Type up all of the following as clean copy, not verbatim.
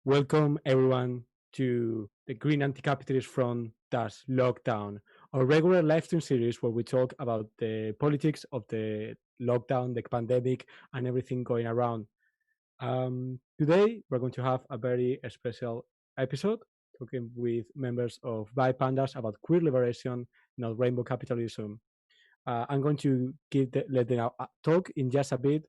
Welcome everyone to the Green Anti-Capitalist Front Dash Lockdown, our regular live stream series where we talk about the politics of the lockdown, the pandemic, and everything going around. Today we're going to have a very special episode talking with members of Bi Pandas about queer liberation, not rainbow capitalism. I'm going to let them talk in just a bit.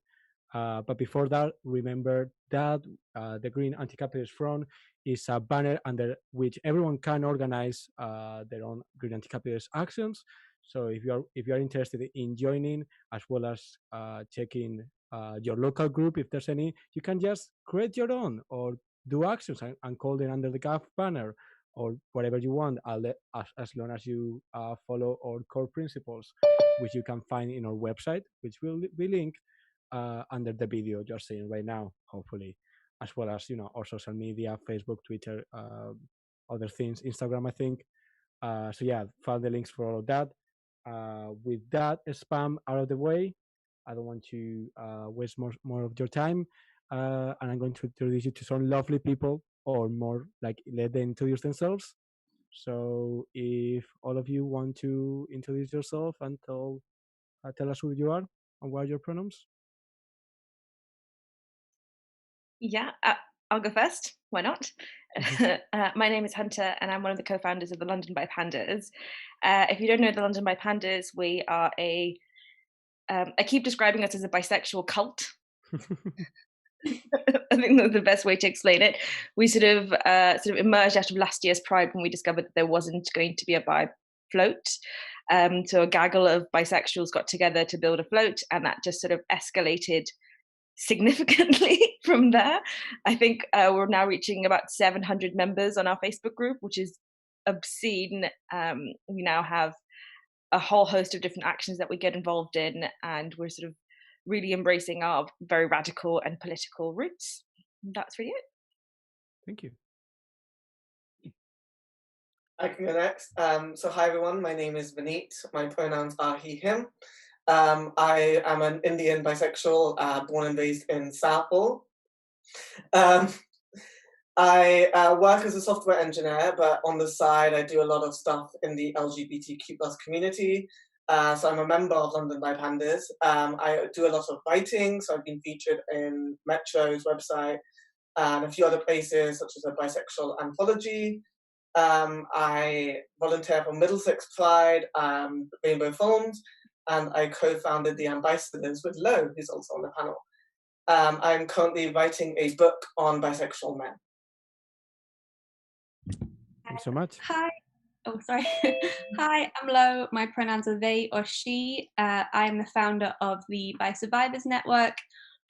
But before that, remember that the Green Anti-Capitalist Front is a banner under which everyone can organize their own green anti-capitalist actions. So if you're interested in joining, as well as checking your local group, if there's any, you can just create your own or do actions and call them under the GAF banner or whatever you want, as long as you follow our core principles, which you can find in our website, which will be linked under the video you're seeing right now, hopefully, as well as our social media, Facebook, Twitter, other things, Instagram, I think. So yeah, find the links for all of that. With that spam out of the way, I don't want to waste more of your time, and I'm going to introduce you to some lovely people, or more like let them introduce themselves. So if all of you want to introduce yourself and tell us who you are and what are your pronouns. Yeah, I'll go first. Why not? My name is Hunter, and I'm one of the co-founders of the London Bi Pandas. If you don't know the London Bi Pandas, we are I keep describing us as a bisexual cult. I think that's the best way to explain it. We sort of emerged out of last year's Pride when we discovered that there wasn't going to be a bi float. So a gaggle of bisexuals got together to build a float, and that just sort of escalated significantly from there. I think we're now reaching about 700 members on our Facebook group, which is obscene. We now have a whole host of different actions that we get involved in, and we're sort of really embracing our very radical and political roots. And that's really it. Thank you. I can go next. So hi everyone, my name is Vineet. My pronouns are he, him. I am an Indian bisexual, born and raised in Southall. I work as a software engineer, but on the side I do a lot of stuff in the LGBTQ+ community. So I'm a member of London Bi Pandas. I do a lot of writing, so I've been featured in Metro's website and a few other places, such as a bisexual anthology. I volunteer for Middlesex Pride, Rainbow Films, and I co-founded the Ambassadors with Lo, who's also on the panel. I'm currently writing a book on bisexual men. Thanks so much. Hi. Oh, sorry. Hi, I'm Lo. My pronouns are they or she. I'm the founder of the Bi Survivors Network,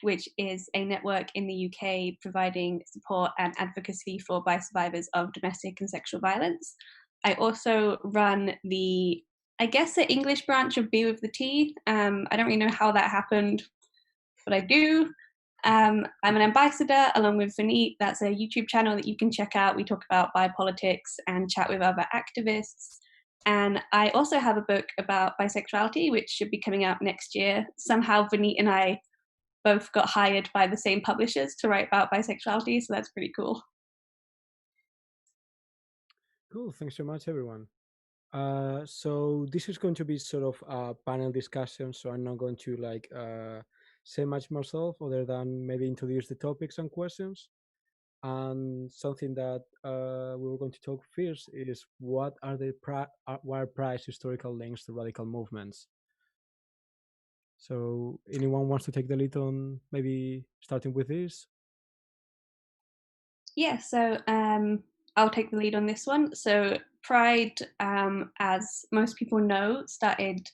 which is a network in the UK providing support and advocacy for bi survivors of domestic and sexual violence. I also run the English branch of Be With The Tea. I don't really know how that happened, but I do. I'm an ambassador along with Vineet. That's a YouTube channel that you can check out. We talk about bi-politics and chat with other activists. And I also have a book about bisexuality, which should be coming out next year. Somehow Vineet and I both got hired by the same publishers to write about bisexuality, so that's pretty cool. Cool, thanks so much, everyone. So this is going to be sort of a panel discussion, so I'm not going to say much myself other than maybe introduce the topics and questions. And something that we were going to talk first is what are Pride's historical links to radical movements. So anyone wants to take the lead on maybe starting with this? Yeah, so I'll take the lead on this one. So Pride, as most people know, started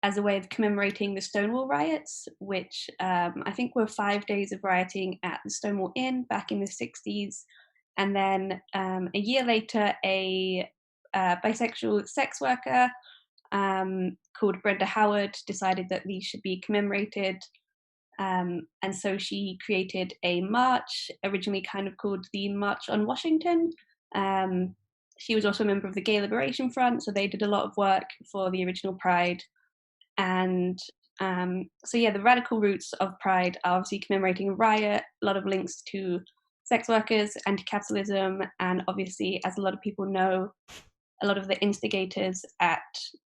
as a way of commemorating the Stonewall riots, which I think were 5 days of rioting at the Stonewall Inn back in the 60s. And then a year later, a bisexual sex worker called Brenda Howard decided that these should be commemorated. And so she created a march, originally kind of called the March on Washington. She was also a member of the Gay Liberation Front, so they did a lot of work for the original Pride. And so yeah, the radical roots of Pride are obviously commemorating a riot, a lot of links to sex workers, anti-capitalism, and obviously, as a lot of people know, a lot of the instigators at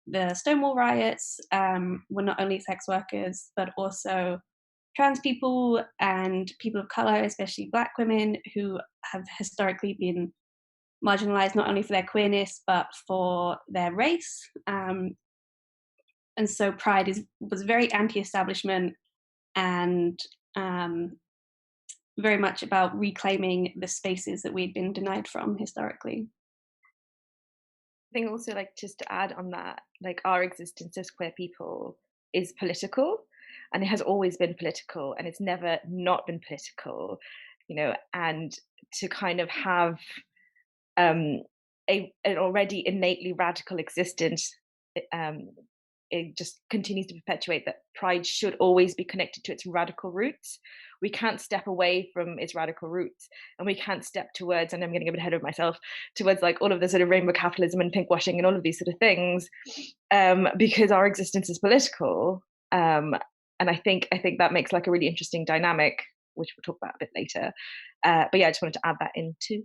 the Stonewall riots were not only sex workers, but also trans people and people of color, especially Black women, who have historically been marginalized not only for their queerness, but for their race. And so Pride was very anti-establishment and very much about reclaiming the spaces that we'd been denied from historically. I think also, like, just to add on that, like, our existence as queer people is political, and it has always been political, and it's never not been political, you know, and to kind of have an already innately radical existence, it just continues to perpetuate that Pride should always be connected to its radical roots. We can't step away from its radical roots, and we can't step towards, and I'm getting a bit ahead of myself, towards like all of the sort of rainbow capitalism and pinkwashing and all of these sort of things, because our existence is political. And I think that makes like a really interesting dynamic, which we'll talk about a bit later. But yeah, I just wanted to add that in too.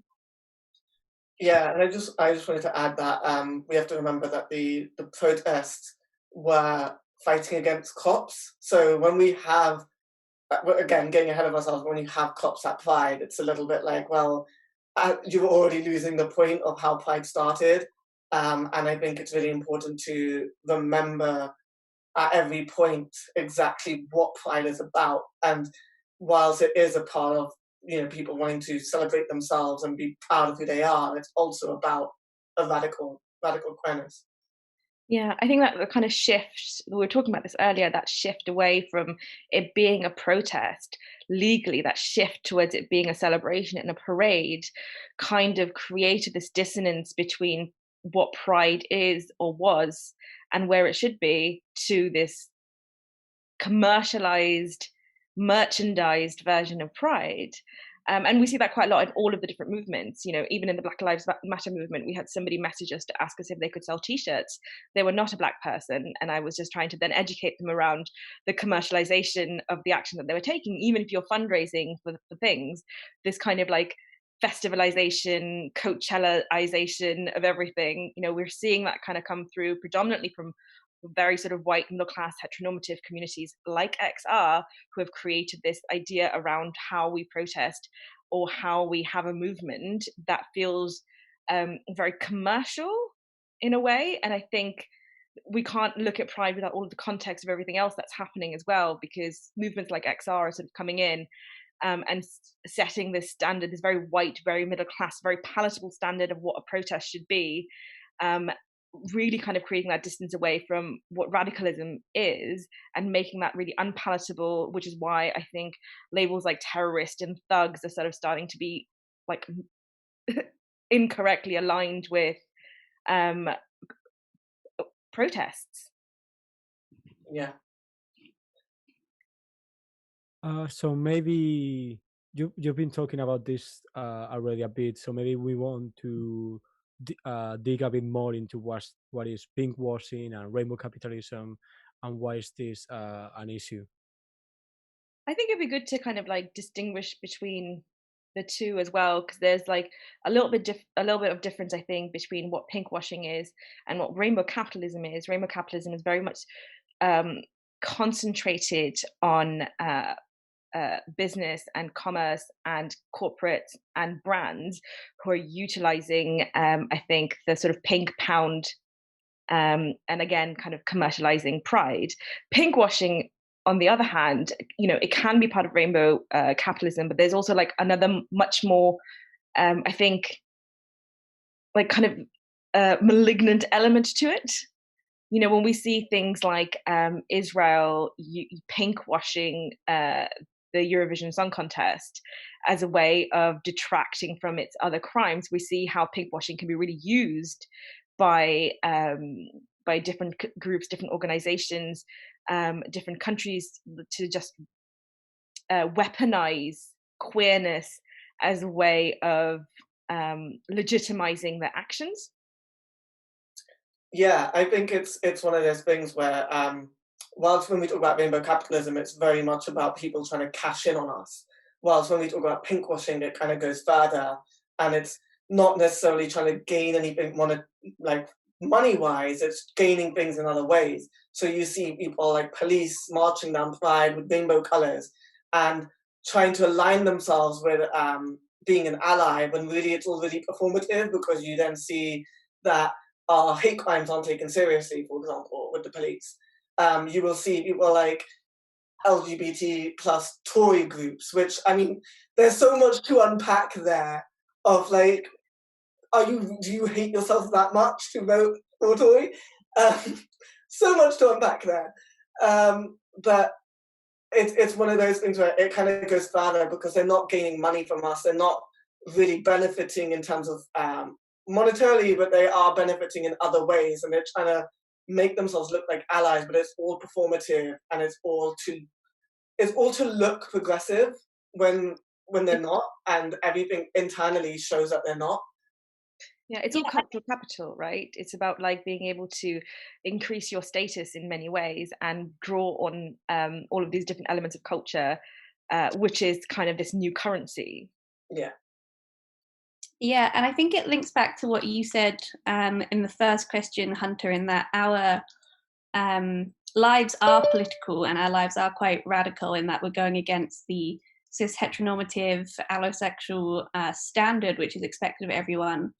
Yeah, and I just wanted to add that we have to remember that the protests were fighting against cops. So when we have, again, getting ahead of ourselves, when you have cops at Pride, it's a little bit like, well, you're already losing the point of how Pride started. And I think it's really important to remember at every point exactly what Pride is about. And whilst it is a part of, you know, people wanting to celebrate themselves and be proud of who they are, it's also about a radical queerness. Yeah, I think that the kind of shift, we were talking about this earlier, that shift away from it being a protest legally, that shift towards it being a celebration and a parade kind of created this dissonance between what Pride is or was and where it should be to this commercialized, merchandised version of Pride. And we see that quite a lot in all of the different movements. You know, even in the Black Lives Matter movement, we had somebody message us to ask us if they could sell T-shirts. They were not a Black person, and I was just trying to then educate them around the commercialization of the action that they were taking. Even if you're fundraising for things, this kind of like festivalization, Coachellaization of everything, you know, we're seeing that kind of come through predominantly from very sort of white middle class heteronormative communities like XR, who have created this idea around how we protest or how we have a movement that feels very commercial in a way. And I think we can't look at Pride without all of the context of everything else that's happening as well, because movements like XR are sort of coming in and setting this standard, this very white, very middle class, very palatable standard of what a protest should be, really kind of creating that distance away from what radicalism is and making that really unpalatable, which is why I think labels like terrorist and thugs are sort of starting to be like incorrectly aligned with protests. Yeah. So maybe you've been talking about this already a bit, so maybe we want to dig a bit more into what is pinkwashing and rainbow capitalism, and why is this an issue? I think it'd be good to kind of like distinguish between the two as well, because there's like a little bit of difference, I think, between what pinkwashing is and what rainbow capitalism is. Rainbow capitalism is very much concentrated on business and commerce and corporates and brands who are utilizing, I think, the sort of pink pound, and again, kind of commercializing Pride. Pinkwashing, on the other hand, you know, it can be part of rainbow capitalism, but there's also like another much more, I think, like kind of malignant element to it. You know, when we see things like Israel pinkwashing the Eurovision Song Contest as a way of detracting from its other crimes, we see how pinkwashing can be really used by different groups, different organizations, different countries to just weaponize queerness as a way of legitimizing their actions. Yeah, I think it's one of those things where whilst when we talk about rainbow capitalism, it's very much about people trying to cash in on us. whilst when we talk about pinkwashing, it kind of goes further, and it's not necessarily trying to gain anything like money-wise, it's gaining things in other ways. So you see people like police marching down Pride with rainbow colours and trying to align themselves with being an ally, when really it's all really performative, because you then see that hate crimes aren't taken seriously, for example, with the police. You will see people like LGBT plus Tory groups, which, I mean, there's so much to unpack there of like, do you hate yourself that much to vote for Tory? So much to unpack there. But it's one of those things where it kind of goes further, because they're not gaining money from us. They're not really benefiting in terms of monetarily, but they are benefiting in other ways, and they're trying to make themselves look like allies, but it's all performative, and it's all to look progressive when they're not, and everything internally shows that they're not. Yeah, it's all cultural capital, right? It's about like being able to increase your status in many ways and draw on all of these different elements of culture, which is kind of this new currency. Yeah. Yeah, and I think it links back to what you said in the first question, Hunter, in that our lives are political and our lives are quite radical, in that we're going against the cis heteronormative allosexual standard which is expected of everyone.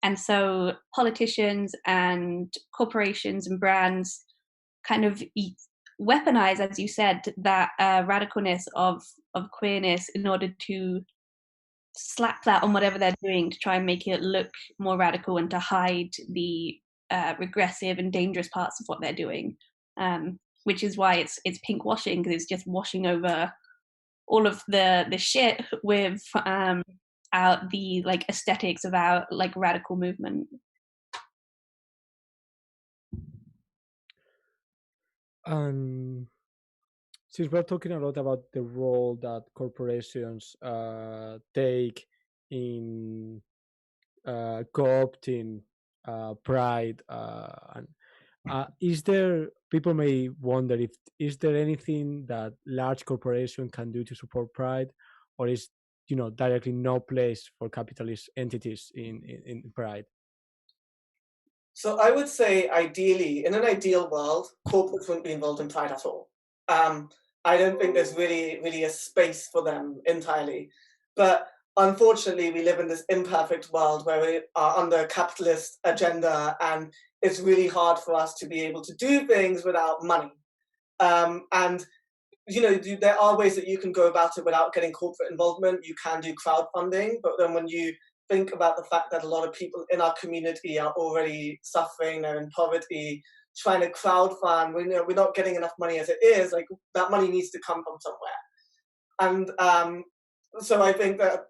And so politicians and corporations and brands kind of weaponize, as you said, that radicalness of queerness in order to slap that on whatever they're doing, to try and make it look more radical and to hide the regressive and dangerous parts of what they're doing, which is why it's pink washing, because it's just washing over all of the shit with the like aesthetics of our like radical movement. Since we're talking a lot about the role that corporations take in co-opting pride, and is there, people may wonder if is there anything that large corporation can do to support pride, or is directly no place for capitalist entities in pride? So I would say, ideally, in an ideal world, corporates wouldn't be involved in pride at all. I don't think there's really a space for them entirely. But unfortunately, we live in this imperfect world where we are under a capitalist agenda, and it's really hard for us to be able to do things without money. And there are ways that you can go about it without getting corporate involvement. You can do crowdfunding, but then when you think about the fact that a lot of people in our community are already suffering, they're in poverty, trying to crowdfund, we're not getting enough money as it is, like that money needs to come from somewhere. And so I think that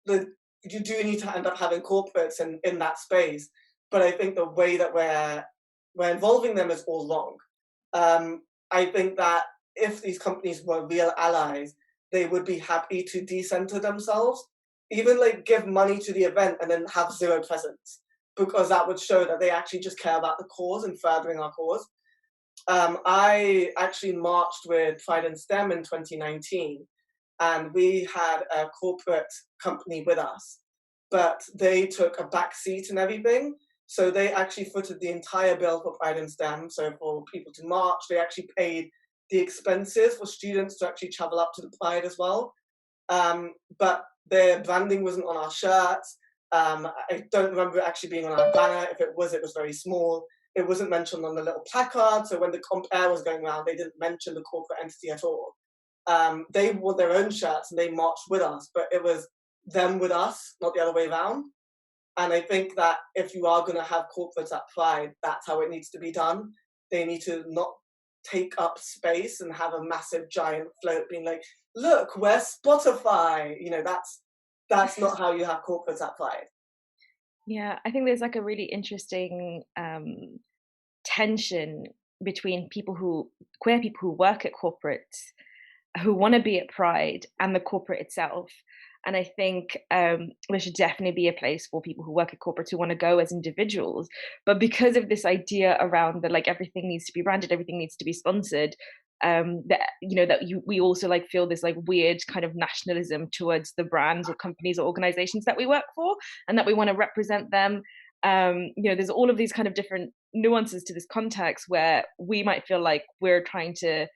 you do need to end up having corporates in that space, but I think the way that we're involving them is all wrong. I think that if these companies were real allies, they would be happy to decenter themselves, even like give money to the event and then have zero presence, because that would show that they actually just care about the cause and furthering our cause. I actually marched with Pride and STEM in 2019, and we had a corporate company with us, but they took a back seat and everything. So they actually footed the entire bill for Pride and STEM. So for people to march, they actually paid the expenses for students to actually travel up to the Pride as well. But their branding wasn't on our shirts. I don't remember it actually being on our banner. If it was very small. It wasn't mentioned on the little placard. So when the comp air was going around, they didn't mention the corporate entity at all. They wore their own shirts and they marched with us, but it was them with us, not the other way around. And I think that if you are going to have corporates at Pride, that's how it needs to be done. They need to not take up space and have a massive giant float being like, look, we're Spotify. That's not how you have corporates at Pride. Yeah, I think there's like a really interesting tension between queer people who work at corporates, who want to be at Pride, and the corporate itself. And I think there should definitely be a place for people who work at corporates who want to go as individuals. But because of this idea around that, like, everything needs to be branded, everything needs to be sponsored, we also like feel this like weird kind of nationalism towards the brands or companies or organizations that we work for, and that we want to represent them. There's all of these kind of different nuances to this context where we might feel like we're trying to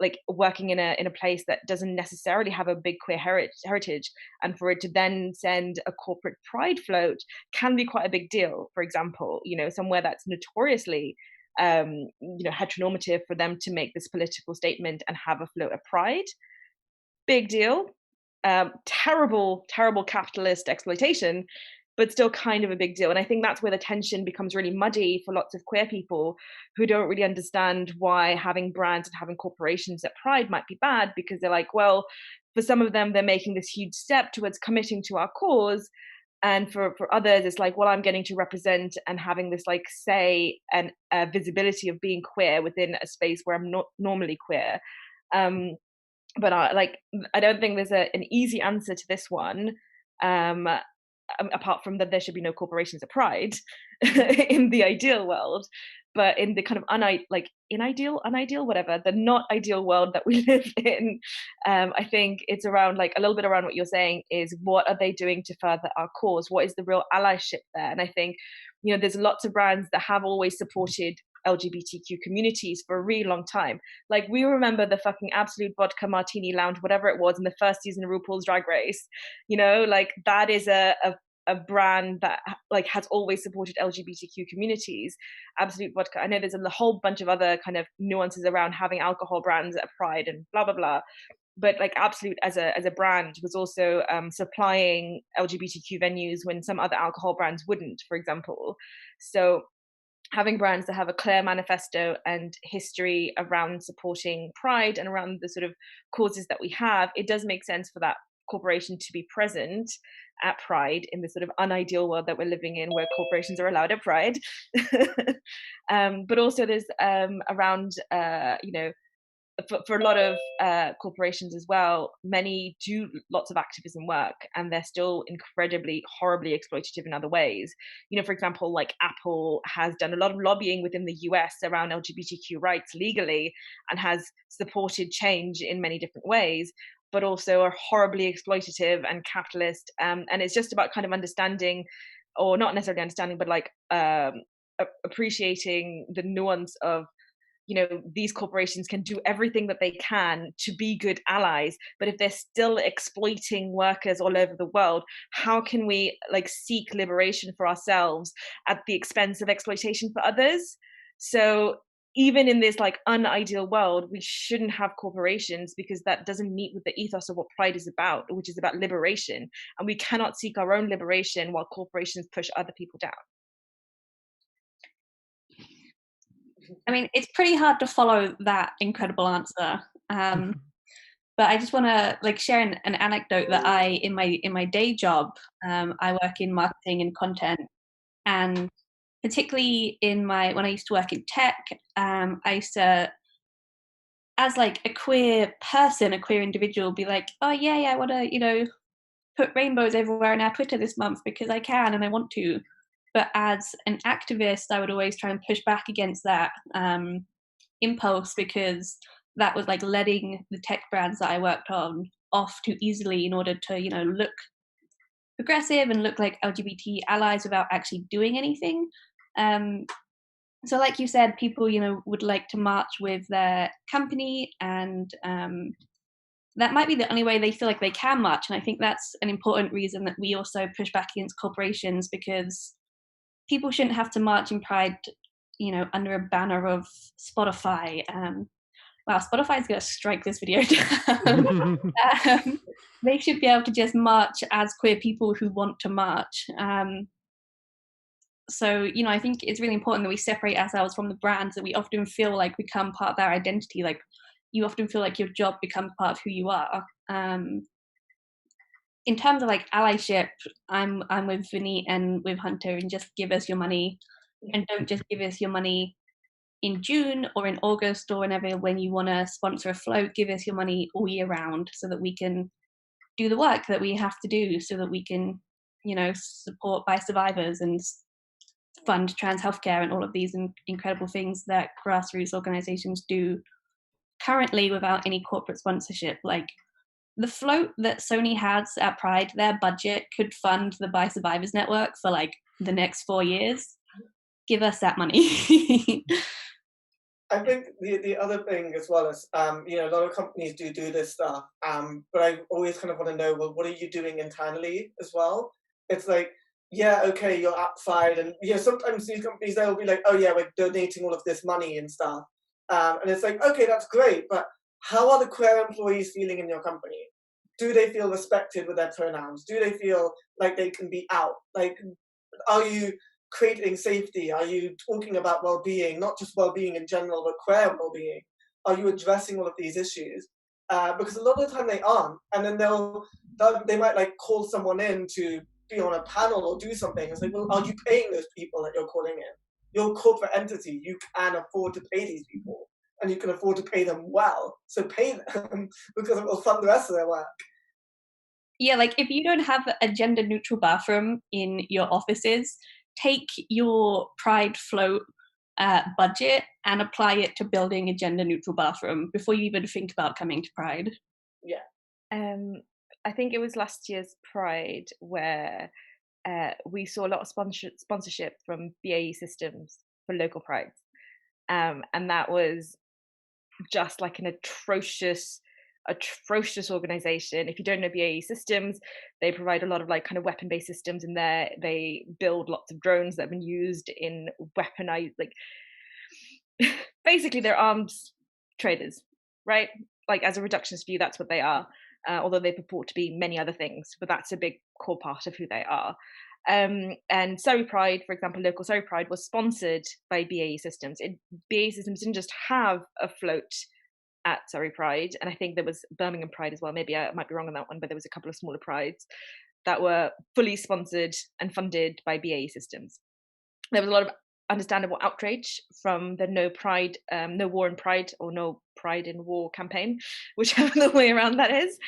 like working in a place that doesn't necessarily have a big queer heritage, and for it to then send a corporate pride float can be quite a big deal. For example, somewhere that's notoriously heteronormative, for them to make this political statement and have a float of pride, big deal. Terrible capitalist exploitation, but still kind of a big deal. And I think that's where the tension becomes really muddy for lots of queer people who don't really understand why having brands and having corporations at Pride might be bad, because they're like, well, for some of them, they're making this huge step towards committing to our cause. And for others, it's like, well, I'm getting to represent and having this like say and visibility of being queer within a space where I'm not normally queer. But I don't think there's an easy answer to this one. Apart from that there should be no corporations at Pride in the ideal world, but in the kind of unideal, whatever, the not ideal world that we live in, I think it's around like a little bit around what you're saying is, what are they doing to further our cause? What is the real allyship there? And I think, there's lots of brands that have always supported LGBTQ communities for a really long time. Like, we remember the fucking Absolute Vodka Martini Lounge, whatever it was, in the first season of RuPaul's Drag Race. Like, that is a brand that like has always supported LGBTQ communities. Absolute Vodka. I know there's a whole bunch of other kind of nuances around having alcohol brands at Pride and blah blah blah. But like Absolute as a brand was also supplying LGBTQ venues when some other alcohol brands wouldn't, for example. So having brands that have a clear manifesto and history around supporting Pride and around the sort of causes that we have, it does make sense for that corporation to be present at Pride in the sort of unideal world that we're living in, where corporations are allowed at Pride. But also there's around, for a lot of corporations as well, many do lots of activism work, and they're still incredibly, horribly exploitative in other ways. For example, like Apple has done a lot of lobbying within the US around LGBTQ rights legally, and has supported change in many different ways, but also are horribly exploitative and capitalist. And it's just about kind of understanding, or not necessarily understanding, but like appreciating the nuance of, these corporations can do everything that they can to be good allies, but if they're still exploiting workers all over the world, how can we like seek liberation for ourselves at the expense of exploitation for others? So even in this like unideal world, we shouldn't have corporations, because that doesn't meet with the ethos of what Pride is about, which is about liberation. And we cannot seek our own liberation while corporations push other people down. I mean, it's pretty hard to follow that incredible answer. But I just want to like share an anecdote that in my day job, I work in marketing and content, and particularly when I used to work in tech, I used to, as like a queer person, a queer individual, be like, oh yeah, I want to, put rainbows everywhere in our Twitter this month because I can and I want to. But as an activist, I would always try and push back against that impulse, because that was like letting the tech brands that I worked on off too easily in order to, look progressive and look like LGBT allies without actually doing anything. So like you said, people, would like to march with their company, and that might be the only way they feel like they can march. And I think that's an important reason that we also push back against corporations, because people shouldn't have to march in Pride, under a banner of Spotify. Wow, Spotify's going to strike this video down. They should be able to just march as queer people who want to march. So, I think it's really important that we separate ourselves from the brands, that we often feel like become part of their identity. Like, you often feel like your job becomes part of who you are. In terms of like allyship, I'm with Vinny and with Hunter, and just give us your money, and don't just give us your money in June or in August or whenever, when you want to sponsor a float. Give us your money all year round, so that we can do the work that we have to do, so that we can, support bi survivors and fund trans healthcare and all of these incredible things that grassroots organizations do currently without any corporate sponsorship, like the float that Sony has at Pride, their budget could fund the Bi Survivors Network for like the next 4 years. Give us that money. I think the other thing as well is, you know, a lot of companies do this stuff, but I always kind of want to know, well, what are you doing internally as well? It's like, yeah, okay, you're outside, and you know, sometimes these companies, they'll be like, oh yeah, we're donating all of this money and stuff, and it's like, okay, that's great, but how are the queer employees feeling in your company? Do they feel respected with their pronouns? Do they feel like they can be out? Like, are you creating safety? Are you talking about well-being, not just well-being in general, but queer well-being? Are you addressing all of these issues? Because a lot of the time they aren't, and then they might like call someone in to be on a panel or do something. It's like, well, are you paying those people that you're calling in? You're a corporate entity. You can afford to pay these people, and you can afford to pay them well. So pay them because it will fund the rest of their work. Yeah, like if you don't have a gender neutral bathroom in your offices, take your Pride float budget and apply it to building a gender neutral bathroom before you even think about coming to Pride. Yeah. I think it was last year's Pride where we saw a lot of sponsorship from BAE Systems for local prides. And that was just like an atrocious organization. If you don't know BAE Systems, they provide a lot of like kind of weapon-based systems in there. They build lots of drones that have been used in weaponized, like basically they're arms traders, right? Like as a reductionist view, that's what they are. Although they purport to be many other things, but that's a big core part of who they are. And Surrey Pride, for example, local Surrey Pride was sponsored by BAE Systems. BAE Systems didn't just have a float at Surrey Pride, and I think there was Birmingham Pride as well. Maybe I might be wrong on that one, but there was a couple of smaller prides that were fully sponsored and funded by BAE Systems. There was a lot of understandable outrage from the no war in pride, or no pride in war campaign, whichever the way around that is.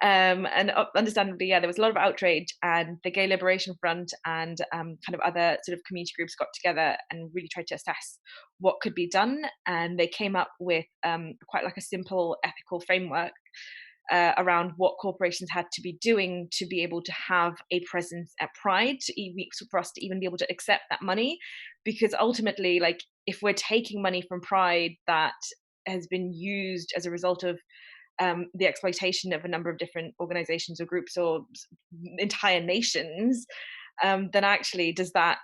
And understandably, yeah, there was a lot of outrage, and the Gay Liberation Front and kind of other sort of community groups got together and really tried to assess what could be done. And they came up with quite like a simple ethical framework around what corporations had to be doing to be able to have a presence at Pride, for us to even be able to accept that money. Because ultimately, like, if we're taking money from Pride that has been used as a result of the exploitation of a number of different organizations or groups or entire nations, then actually is that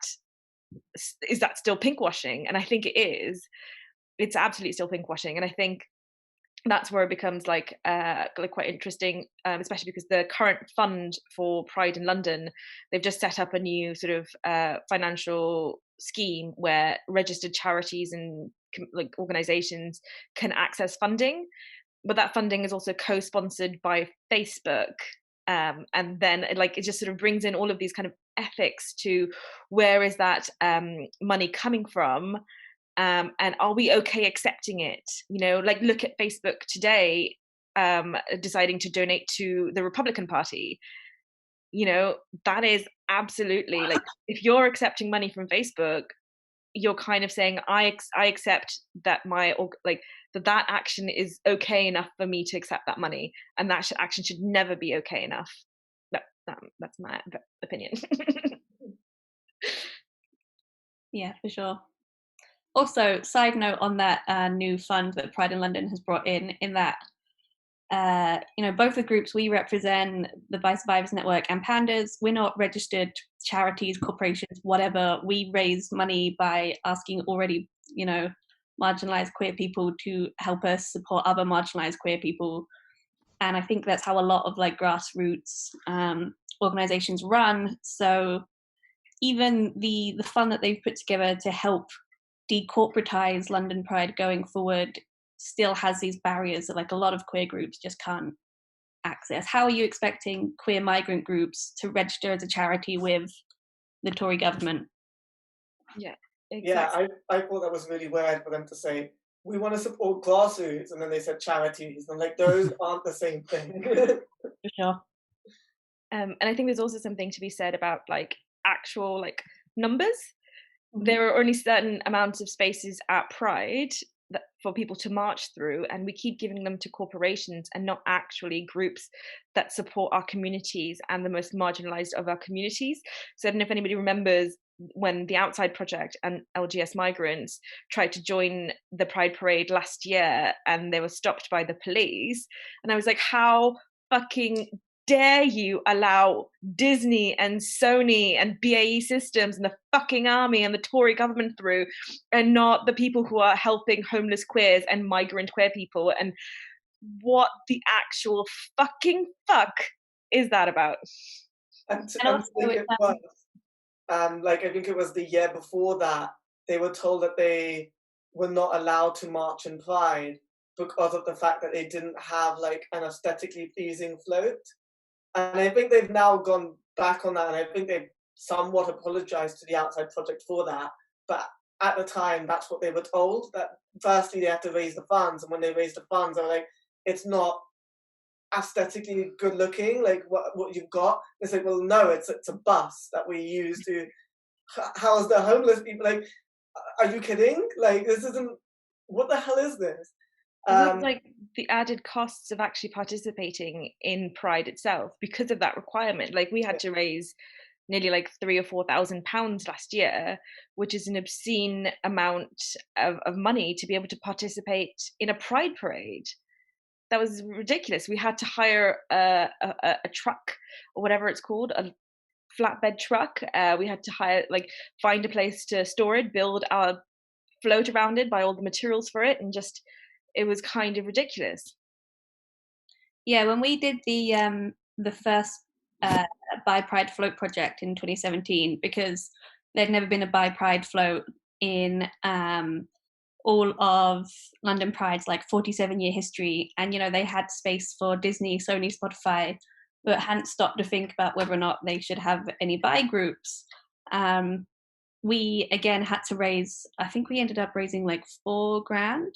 still pinkwashing? And I think it is. It's absolutely still pinkwashing. And I think that's where it becomes like quite interesting, especially because the current fund for Pride in London, they've just set up a new sort of financial scheme where registered charities and like organizations can access funding, but that funding is also co-sponsored by Facebook. And then it just sort of brings in all of these kind of ethics to where is that money coming from. And are we okay accepting it? You know, like look at Facebook today, deciding to donate to the Republican Party. You know, that is absolutely like, if you're accepting money from Facebook, you're kind of saying, I accept that that action is okay enough for me to accept that money, and that action should never be okay enough. That's my opinion. Yeah, for sure. Also, side note on that new fund that Pride in London has brought in that, both the groups we represent, the Bi Survivors Network and Pandas, we're not registered charities, corporations, whatever. We raise money by asking already, marginalized queer people to help us support other marginalized queer people. And I think that's how a lot of like grassroots organizations run. So even the fund that they've put together to help decorporatize London Pride going forward still has these barriers that like a lot of queer groups just can't access. How are you expecting queer migrant groups to register as a charity with the Tory government? Yeah, exactly. Yeah, I thought that was really weird for them to say, we want to support grassroots, and then they said charities. I'm like, those aren't the same thing. For sure. And I think there's also something to be said about like actual like numbers. There are only certain amounts of spaces at Pride for people to march through, and we keep giving them to corporations and not actually groups that support our communities and the most marginalized of our communities. So I don't know if anybody remembers when the Outside Project and LGS Migrants tried to join the Pride Parade last year and they were stopped by the police. And I was like, how fucking dare you allow Disney and Sony and BAE Systems and the fucking army and the Tory government through, and not the people who are helping homeless queers and migrant queer people? And what the actual fucking fuck is that about? And I think it was, like, I think it was the year before that, they were told that they were not allowed to march in Pride because of the fact that they didn't have like an aesthetically pleasing float. And I think they've now gone back on that, and I think they've somewhat apologized to the Outside Project for that. But at the time, that's what they were told, that firstly they had to raise the funds, and when they raised the funds, they were like, it's not aesthetically good looking, like what you've got. It's like, well, no, it's a bus that we use to house the homeless people. Like, are you kidding? Like, this isn't, what the hell is this? Like the added costs of actually participating in Pride itself because of that requirement. Like, we had to raise nearly like £3,000 or £4,000 last year, which is an obscene amount of money to be able to participate in a Pride parade. That was ridiculous. We had to hire a truck, or whatever it's called, a flatbed truck. We had to find a place to store it, build our float around it, buy all the materials for it, and just, it was kind of ridiculous. Yeah, when we did the first Bi Pride float project in 2017, because there'd never been a Bi Pride float in all of London Pride's like 47-year history, and they had space for Disney, Sony, Spotify, but hadn't stopped to think about whether or not they should have any bi groups. We again had to raise, I think we ended up raising like £4,000.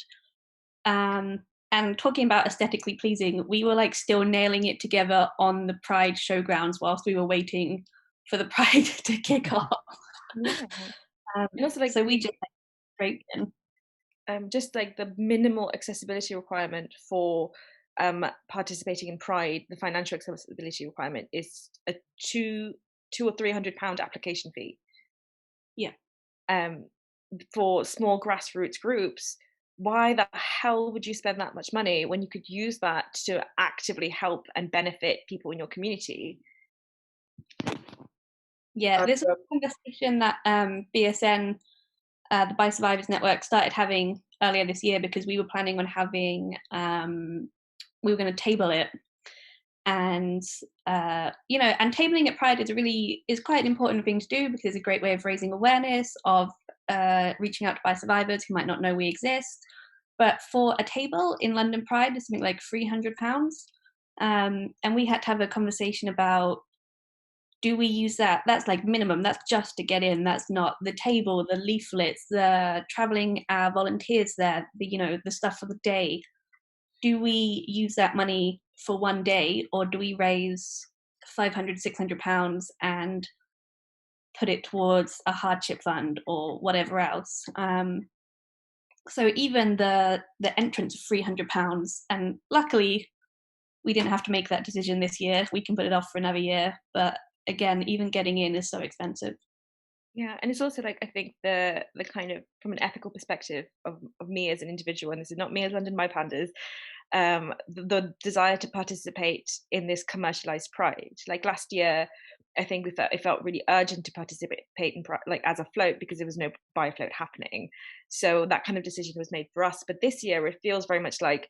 And talking about aesthetically pleasing, we were like still nailing it together on the Pride showgrounds whilst we were waiting for the Pride to kick off. Yeah. Also, so we just break in. Just like the minimal accessibility requirement for participating in Pride, the financial accessibility requirement is a £200 or £300 application fee. Yeah. For small grassroots groups, why the hell would you spend that much money when you could use that to actively help and benefit people in your community? Yeah, this was a conversation that BSN, the Bi Survivors Network, started having earlier this year, because we were planning on having, we were going to table it. And, and tabling at Pride is quite an important thing to do, because it's a great way of raising awareness, of reaching out to Bi survivors who might not know we exist. But for a table in London Pride, it's something like £300. And we had to have a conversation about, do we use that? That's like minimum. That's just to get in. That's not the table, the leaflets, the traveling volunteers there, the stuff for the day. Do we use that money for one day, or do we raise £500, £600 and put it towards a hardship fund or whatever else? So even the entrance of £300, and luckily we didn't have to make that decision this year. We can put it off for another year, but again, even getting in is so expensive. Yeah, and it's also like, I think the kind of, from an ethical perspective of me as an individual, and this is not me as London Bi Pandas, the desire to participate in this commercialized Pride. Like last year, I think it felt really urgent to participate in like as a float, because there was no bi float happening. So that kind of decision was made for us. But this year, it feels very much like,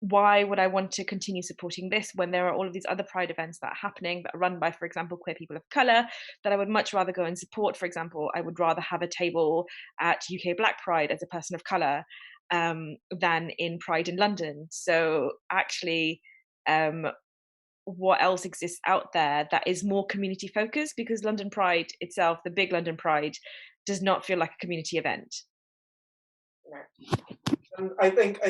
why would I want to continue supporting this when there are all of these other Pride events that are happening, that are run by, for example, queer people of colour, that I would much rather go and support? For example, I would rather have a table at UK Black Pride as a person of colour than in Pride in London. So actually, what else exists out there that is more community focused? Because London Pride itself, the big London Pride, does not feel like a community event. And I think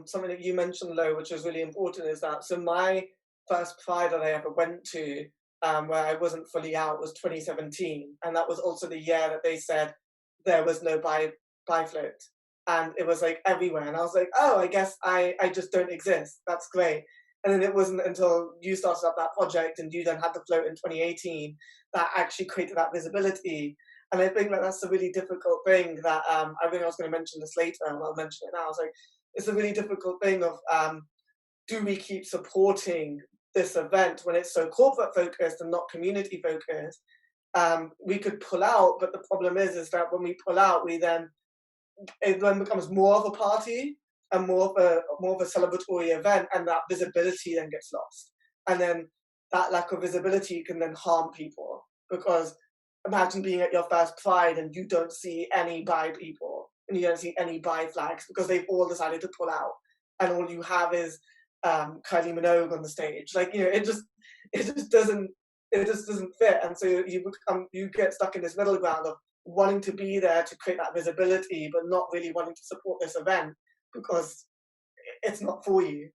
something that you mentioned, Lo, which was really important, is that, so my first Pride that I ever went to, where I wasn't fully out, was 2017, and that was also the year that they said there was no bi float. and it was like everywhere. And I was like, oh, I guess I just don't exist. That's great. And then it wasn't until you started up that project and you then had the float in 2018 that actually created that visibility. And I think that that's a really difficult thing that I think I was going to mention this later, and I'll mention it now. I was like, it's a really difficult thing of do we keep supporting this event when it's so corporate focused and not community focused? We could pull out, but the problem is that when we pull out, it then becomes more of a party and more of a celebratory event, and that visibility then gets lost. And then that lack of visibility can then harm people, because imagine being at your first Pride and you don't see any bi people and you don't see any bi flags because they've all decided to pull out, and all you have is Kylie Minogue on the stage. Like, it just doesn't fit. And so you get stuck in this middle ground of wanting to be there to create that visibility, but not really wanting to support this event because it's not for you.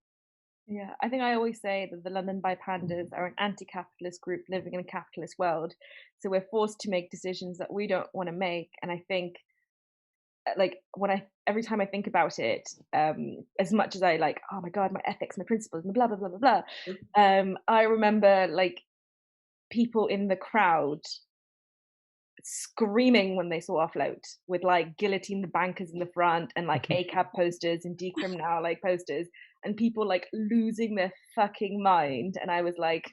Yeah, I think I always say that the London Bi Pandas are an anti-capitalist group living in a capitalist world. So we're forced to make decisions that we don't want to make. And I think, like, every time I think about it, as much as I like, oh my God, my ethics, my principles, and blah, blah, blah, blah, blah, I remember like people in the crowd screaming when they saw our float with like guillotine the bankers in the front and like ACAB posters and decrim now like posters, and people like losing their fucking mind. And I was like,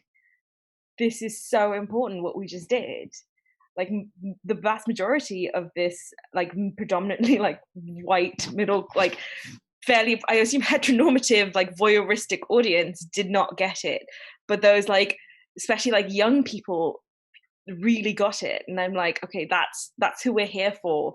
this is so important what we just did. Like the vast majority of this like predominantly like white middle like fairly, I assume, heteronormative like voyeuristic audience did not get it, but those like especially like young people really got it. And I'm like, okay, that's who we're here for.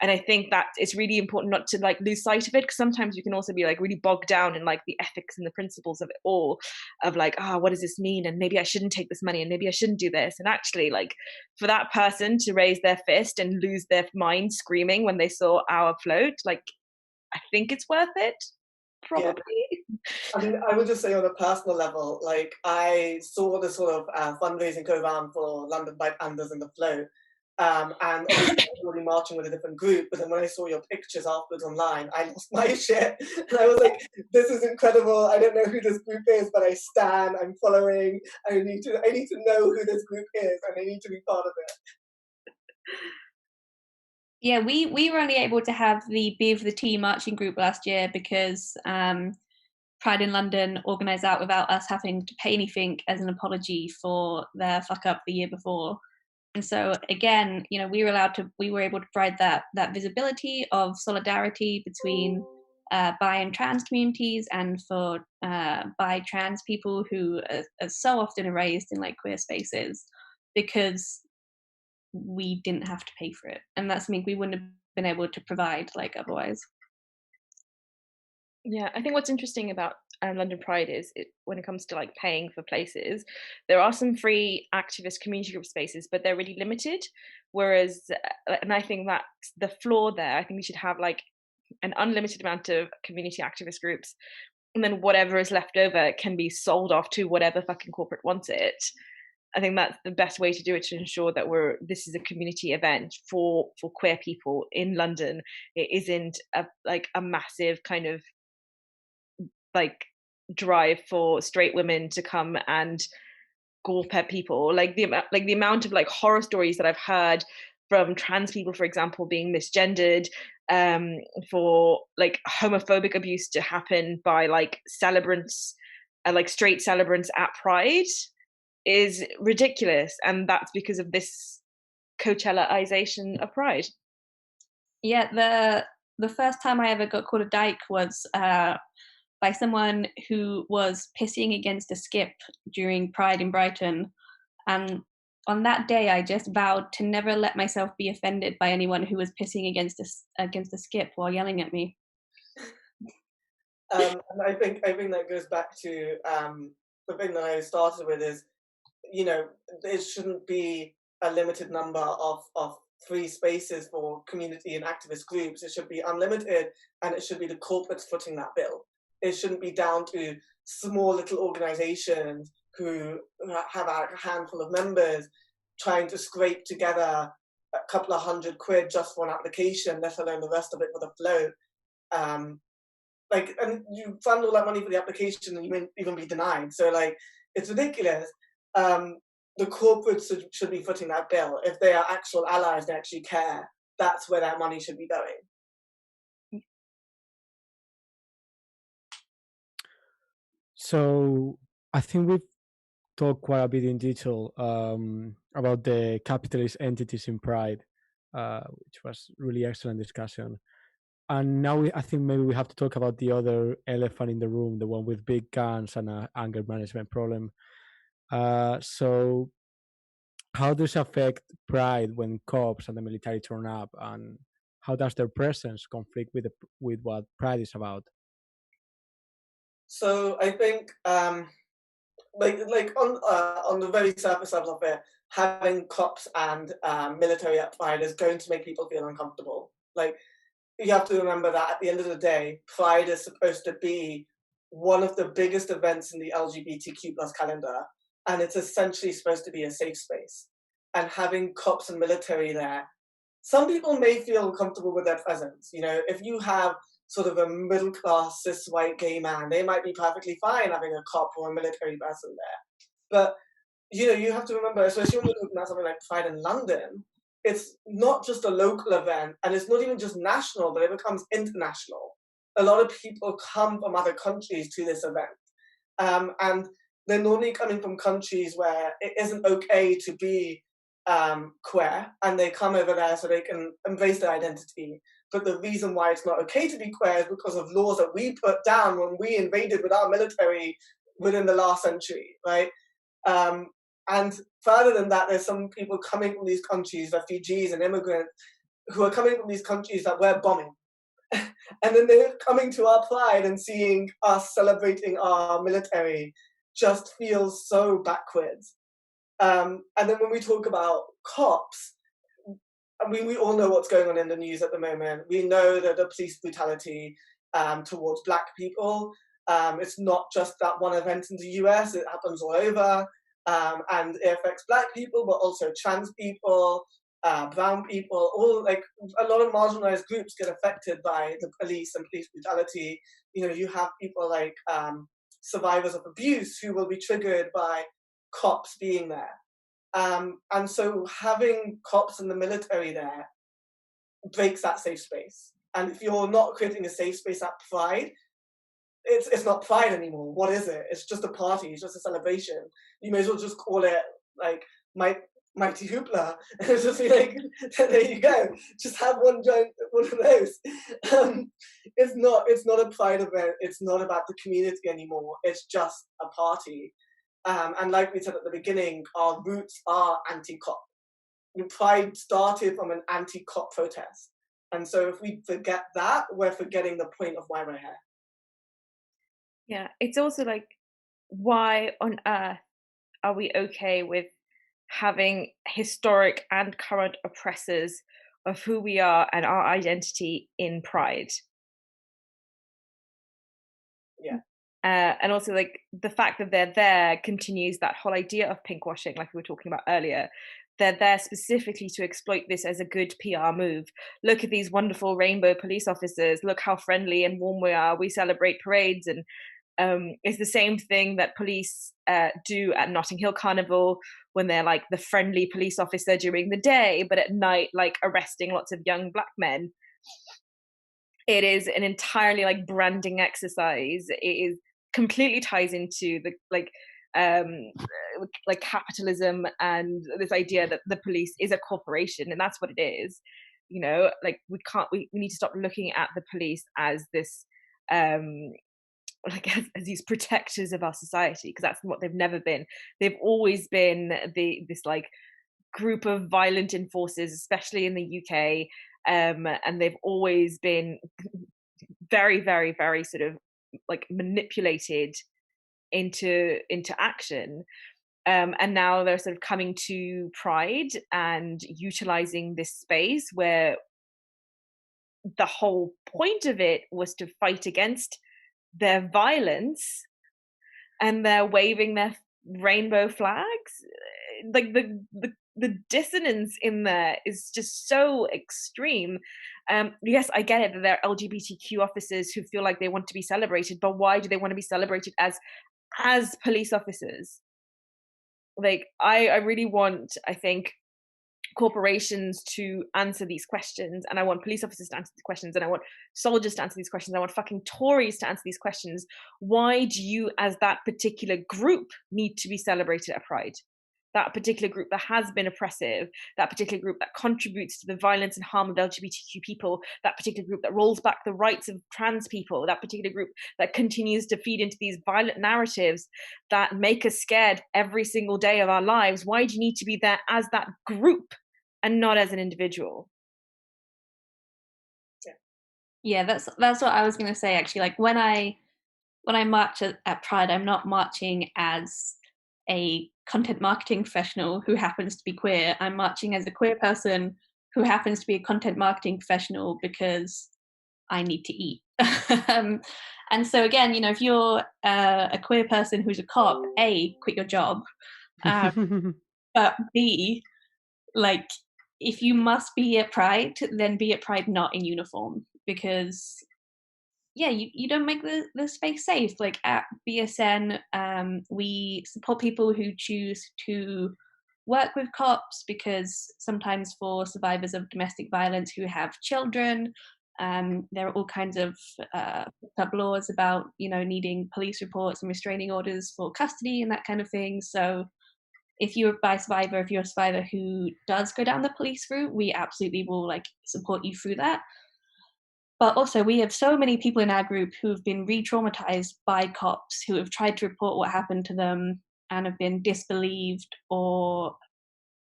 And I think that it's really important not to like lose sight of it, because sometimes you can also be like really bogged down in like the ethics and the principles of it all, of like, what does this mean, and maybe I shouldn't take this money, and maybe I shouldn't do this. And actually, like, for that person to raise their fist and lose their mind screaming when they saw our float, like, I think it's worth it. Probably. Yeah. I mean, I would just say on a personal level, like, I saw the sort of fundraising go around for London Bi Pandas and the float, and obviously I was already marching with a different group, but then when I saw your pictures afterwards online, I lost my shit, and I was like, this is incredible, I don't know who this group is, but I stand, I'm following, I need to know who this group is, and I need to be part of it. Yeah, we were only able to have the Be of the Tea marching group last year because Pride in London organised that without us having to pay anything as an apology for their fuck up the year before. And so again, we were able to provide that visibility of solidarity between bi and trans communities, and for bi trans people who are so often erased in like queer spaces, because we didn't have to pay for it, and that's something we wouldn't have been able to provide like otherwise. Yeah, I think what's interesting about London Pride is when it comes to like paying for places, there are some free activist community group spaces, but they're really limited. Whereas, and I think that's the flaw there. I think we should have like an unlimited amount of community activist groups, and then whatever is left over can be sold off to whatever fucking corporate wants it. I think that's the best way to do it, to ensure that this is a community event for queer people in London. It isn't a massive kind of like drive for straight women to come and gawp at people. Like the amount of like horror stories that I've heard from trans people, for example, being misgendered, for like homophobic abuse to happen by like celebrants, like straight celebrants at Pride, is ridiculous. And that's because of this Coachella-ization of Pride. Yeah, the first time I ever got called a dyke was by someone who was pissing against a skip during Pride in Brighton. And on that day, I just vowed to never let myself be offended by anyone who was pissing against a skip while yelling at me. And I think that goes back to the thing that I started with is, there shouldn't be a limited number of free spaces for community and activist groups. It should be unlimited, and it should be the corporates footing that bill. It shouldn't be down to small little organizations who have a handful of members trying to scrape together a couple of £100 just for an application, let alone the rest of it for the float. And you fund all that money for the application and you may even be denied. So like, it's ridiculous. The corporates should be footing that bill. If they are actual allies, they actually care. That's where that money should be going. So I think we've talked quite a bit in detail about the capitalist entities in Pride, which was really excellent discussion. And now I think maybe we have to talk about the other elephant in the room, the one with big guns and an anger management problem. So how does it affect Pride when cops and the military turn up, and how does their presence conflict with what Pride is about? So I think, on the very surface level of it, having cops and military at Pride is going to make people feel uncomfortable. Like, you have to remember that at the end of the day, Pride is supposed to be one of the biggest events in the LGBTQ plus calendar, and it's essentially supposed to be a safe space. And having cops and military there, some people may feel comfortable with their presence. You know, if you have sort of a middle-class cis white gay man, they might be perfectly fine having a cop or a military person there. But, you know, you have to remember, especially when you're looking at something like Pride in London, it's not just a local event, and it's not even just national, but it becomes international. A lot of people come from other countries to this event. And they're normally coming from countries where it isn't okay to be queer, and they come over there so they can embrace their identity. But the reason why it's not okay to be queer is because of laws that we put down when we invaded with our military within the last century, right? And further than that, there's some people coming from these countries, refugees and immigrants, who are coming from these countries that we're bombing. And then they're coming to our Pride and seeing us celebrating our military just feels so backwards. And then when we talk about cops, I mean, we all know what's going on in the news at the moment. We know that the police brutality towards Black people, it's not just that one event in the US, it happens all over. And it affects Black people, but also trans people, brown people, all like a lot of marginalized groups get affected by the police and police brutality. You know, you have people like survivors of abuse who will be triggered by cops being there. And so having cops and the military there breaks that safe space. And if you're not creating a safe space at Pride, it's not Pride anymore. What is it? It's just a party. It's just a celebration. You may as well just call it like Mighty Hoopla. And it's just be like, there you go. Just have one of those. It's not a Pride event. It's not about the community anymore. It's just a party. And like we said at the beginning, our roots are anti-cop. Pride started from an anti-cop protest. And so if we forget that, we're forgetting the point of why we're here. Yeah, it's also like, why on earth are we okay with having historic and current oppressors of who we are and our identity in Pride? Yeah. And also, like, the fact that they're there continues that whole idea of pinkwashing, like we were talking about earlier. They're there specifically to exploit this as a good PR move. Look at these wonderful rainbow police officers. Look how friendly and warm we are. We celebrate parades. And it's the same thing that police do at Notting Hill Carnival, when they're like the friendly police officer during the day, but at night, like arresting lots of young Black men. It is an entirely like branding exercise. It is completely ties into the like capitalism and this idea that the police is a corporation, and that's what it is. You know, like we need to stop looking at the police as this like as these protectors of our society, because that's what they've never been. They've always been this like group of violent enforcers, especially in the UK, and they've always been very, very, very sort of like manipulated into action. And now they're sort of coming to Pride and utilizing this space where the whole point of it was to fight against their violence, and they're waving their rainbow flags. Like the the dissonance in there is just so extreme. Yes, I get it that there are LGBTQ officers who feel like they want to be celebrated, but why do they want to be celebrated as police officers? Like, I really want, I think, corporations to answer these questions, and I want police officers to answer these questions, and I want soldiers to answer these questions, I want fucking Tories to answer these questions. Why do you, as that particular group, need to be celebrated at Pride? That particular group that has been oppressive, that particular group that contributes to the violence and harm of LGBTQ people, that particular group that rolls back the rights of trans people, that particular group that continues to feed into these violent narratives that make us scared every single day of our lives. Why do you need to be there as that group and not as an individual? Yeah, that's what I was going to say, actually. Like, when I march at Pride, I'm not marching as a content marketing professional who happens to be queer. I'm marching as a queer person who happens to be a content marketing professional because I need to eat. And so again, if you're a queer person who's a cop, A, quit your job, but B, like, if you must be at Pride, then be at Pride not in uniform, because you don't make the space safe. Like, at BSN, we support people who choose to work with cops, because sometimes for survivors of domestic violence who have children, there are all kinds of laws about needing police reports and restraining orders for custody and that kind of thing. So if you're a survivor, if you're a survivor who does go down the police route, we absolutely will support you through that. But also, we have so many people in our group who have been re-traumatized by cops, who have tried to report what happened to them and have been disbelieved, or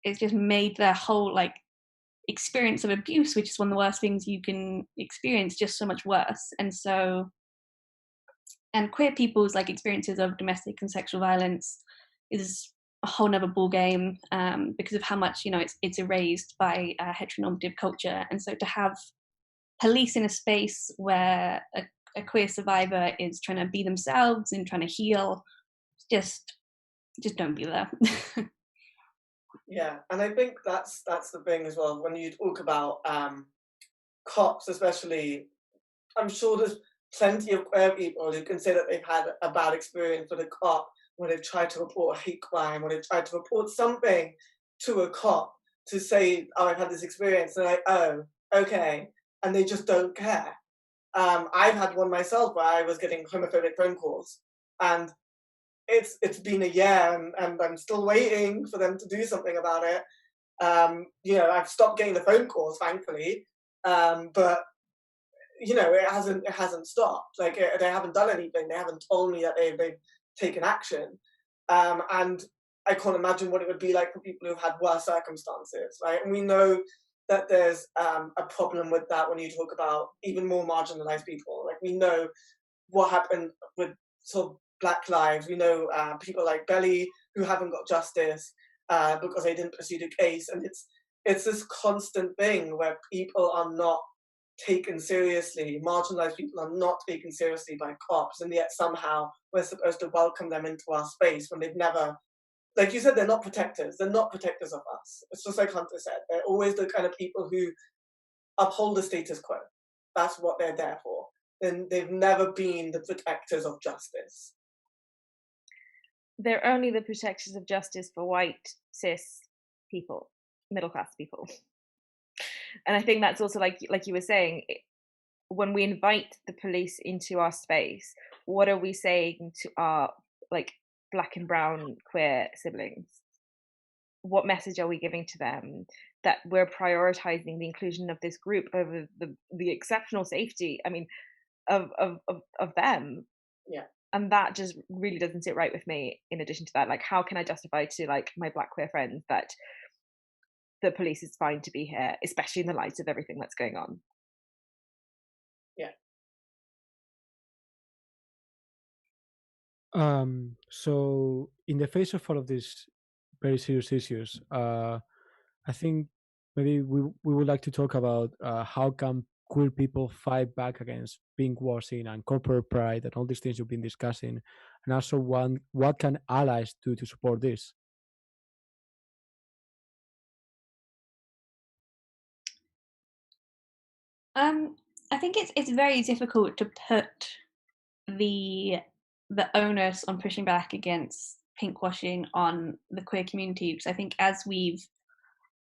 it's just made their whole experience of abuse, which is one of the worst things you can experience, just so much worse. And queer people's experiences of domestic and sexual violence is a whole nother ball game, because of how much it's erased by heteronormative culture. And so to have police in a space where a queer survivor is trying to be themselves and trying to heal, just don't be there. Yeah, and I think that's the thing as well. When you talk about cops, especially, I'm sure there's plenty of queer people who can say that they've had a bad experience with a cop, when they've tried to report a hate crime, or they've tried to report something to a cop to say, oh, I've had this experience, and oh, okay, and they just don't care. I've had one myself where I was getting homophobic phone calls, and it's been a year, and I'm still waiting for them to do something about it. I've stopped getting the phone calls, thankfully, but it hasn't stopped. They haven't done anything. They haven't told me that they've taken action, and I can't imagine what it would be like for people who've had worse circumstances, right? And we know that there's a problem with that when you talk about even more marginalized people. We know what happened with sort of Black lives. We know people like Belly who haven't got justice because they didn't pursue the case, and it's this constant thing where people are not taken seriously. Marginalized people are not taken seriously by cops, and yet somehow we're supposed to welcome them into our space when they've never, like you said, they're not protectors. They're not protectors of us. It's just like Hunter said. They're always the kind of people who uphold the status quo. That's what they're there for. And they've never been the protectors of justice. They're only the protectors of justice for white, cis people, middle-class people. And I think that's also, like you were saying, when we invite the police into our space, what are we saying to our Black and brown queer siblings? What message are we giving to them? That we're prioritizing the inclusion of this group over the exceptional safety, of them. Yeah. And that just really doesn't sit right with me. In addition to that, how can I justify to my Black queer friends that the police is fine to be here, especially in the light of everything that's going on? Yeah. So in the face of all of these very serious issues, I think maybe we would like to talk about how can queer people fight back against pinkwashing and corporate pride and all these things you've been discussing, and also what can allies do to support this? I think it's very difficult to put the onus on pushing back against pinkwashing on the queer community, because I think, as we've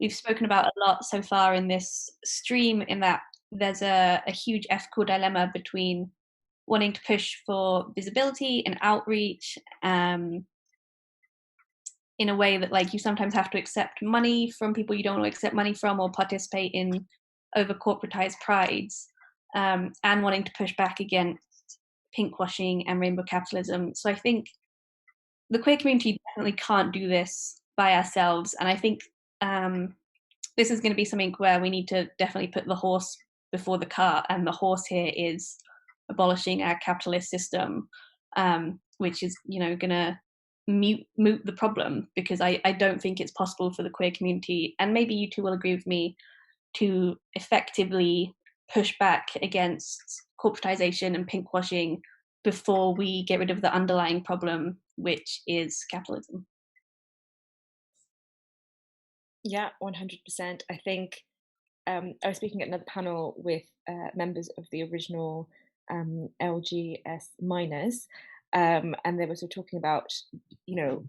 spoken about a lot so far in this stream, in that there's a huge ethical dilemma between wanting to push for visibility and outreach, in a way that, like, you sometimes have to accept money from people you don't want to accept money from, or participate in over corporatized prides, and wanting to push back against pinkwashing and rainbow capitalism. So I think the queer community definitely can't do this by ourselves, and I think this is going to be something where we need to definitely put the horse before the cart, and the horse here is abolishing our capitalist system, which is, going to moot the problem, because I don't think it's possible for the queer community, and maybe you two will agree with me, to effectively push back against corporatization and pinkwashing before we get rid of the underlying problem, which is capitalism. Yeah, 100%. I think I was speaking at another panel with members of the original LGS miners, and they were sort of talking about,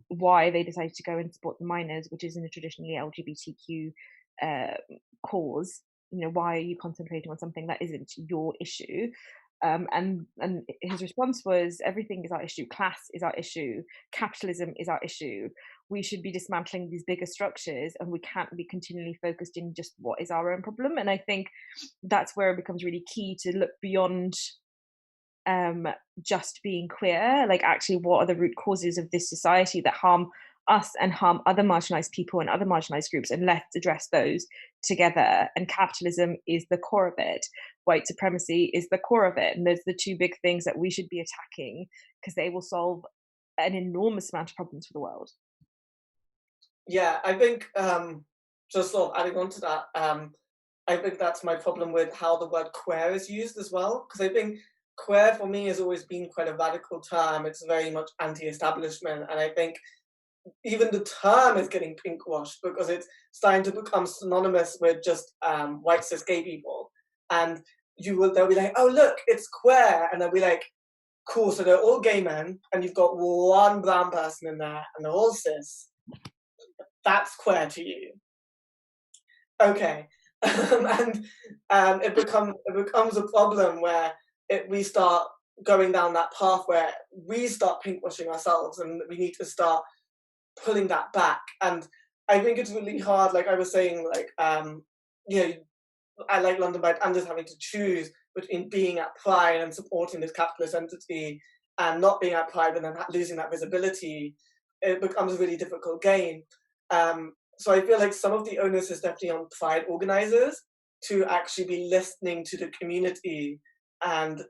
why they decided to go and support the miners, which isn't a traditionally LGBTQ cause. Why are you concentrating on something that isn't your issue? And his response was, everything is our issue. Class is our issue. Capitalism is our issue. We should be dismantling these bigger structures, and we can't be continually focused in just what is our own problem. And I think that's where it becomes really key to look beyond just being queer. Like, actually, what are the root causes of this society that harm us and harm other marginalized people and other marginalized groups, and let's address those together. And capitalism is the core of it. White supremacy is the core of it. And those are the two big things that we should be attacking, because they will solve an enormous amount of problems for the world. Yeah, I think just sort of adding on to that, I think that's my problem with how the word queer is used as well, because I think queer for me has always been quite a radical term. It's very much anti-establishment, and I think even the term is getting pinkwashed because it's starting to become synonymous with just white cis gay people, and they'll be like, oh look, it's queer, and they'll be like, cool, so they're all gay men, and you've got one brown person in there, and they're all cis. That's queer to you, okay? And it becomes a problem where we start going down that path where we start pinkwashing ourselves, and we need to start pulling that back. And I think it's really hard, like I was saying, like I like London Bi Pandas having to choose between being at Pride and supporting this capitalist entity, and not being at Pride and then losing that visibility. It becomes a really difficult game. So I feel like some of the onus is definitely on Pride organizers to actually be listening to the community and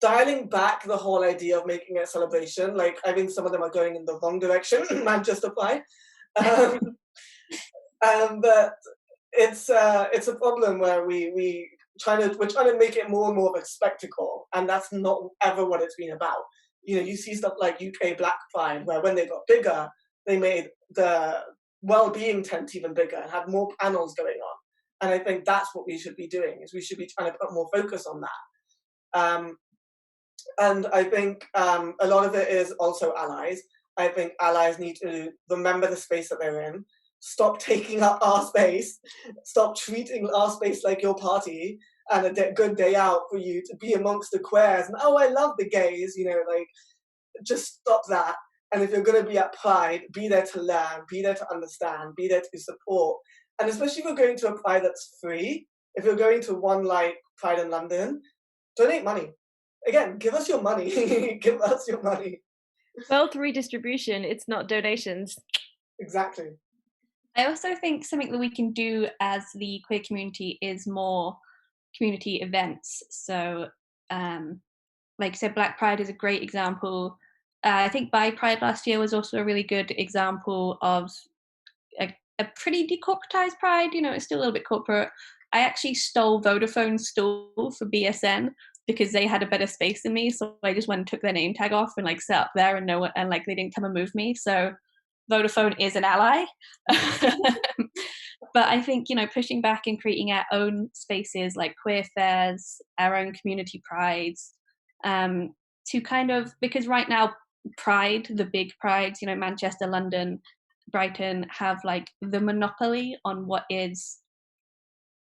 dialing back the whole idea of making it a celebration. Like, I think some of them are going in the wrong direction, Manchester Pride. But it's a problem where we're trying to make it more and more of a spectacle, and that's not ever what it's been about. You see stuff like UK Black Pride, where when they got bigger, they made the well-being tent even bigger and had more panels going on. And I think that's what we should be doing, is we should be trying to put more focus on that. And I think a lot of it is also allies. I think allies need to remember the space that they're in, stop taking up our space, stop treating our space like your party and a good day out for you to be amongst the queers. And, oh, I love the gays, like, just stop that. And if you're going to be at Pride, be there to learn, be there to understand, be there to support. And especially if you're going to a Pride that's free, if you're going to one like Pride in London, donate money. Again, give us your money. Give us your money. Wealth redistribution, it's not donations. Exactly. I also think something that we can do as the queer community is more community events. So, like I said, Black Pride is a great example. I think Bi Pride last year was also a really good example of a pretty decorporatized Pride. It's still a little bit corporate. I actually stole Vodafone's stall for BSN because they had a better space than me, so I just went and took their name tag off and like sat up there, and they didn't come and move me. So Vodafone is an ally. But I think, pushing back and creating our own spaces like queer fairs, our own community prides, to kind of, because right now Pride, the big prides, Manchester, London, Brighton, have like the monopoly on what is,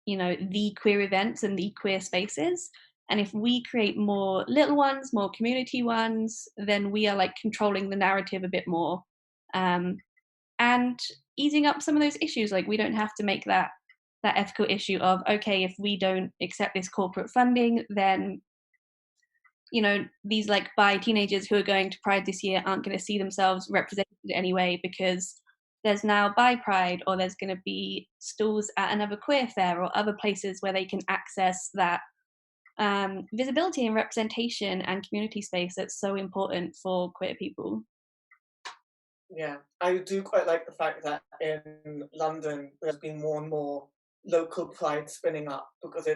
the queer events and the queer spaces. And if we create more little ones, more community ones, then we are like controlling the narrative a bit more, and easing up some of those issues. Like, we don't have to make that ethical issue of, okay, if we don't accept this corporate funding, then these like bi teenagers who are going to Pride this year aren't going to see themselves represented anyway, because there's now bi Pride, or there's going to be stalls at another queer fair or other places where they can access that visibility and representation and community space that's so important for queer people. Yeah, I do quite like the fact that in London there's been more and more local pride spinning up, because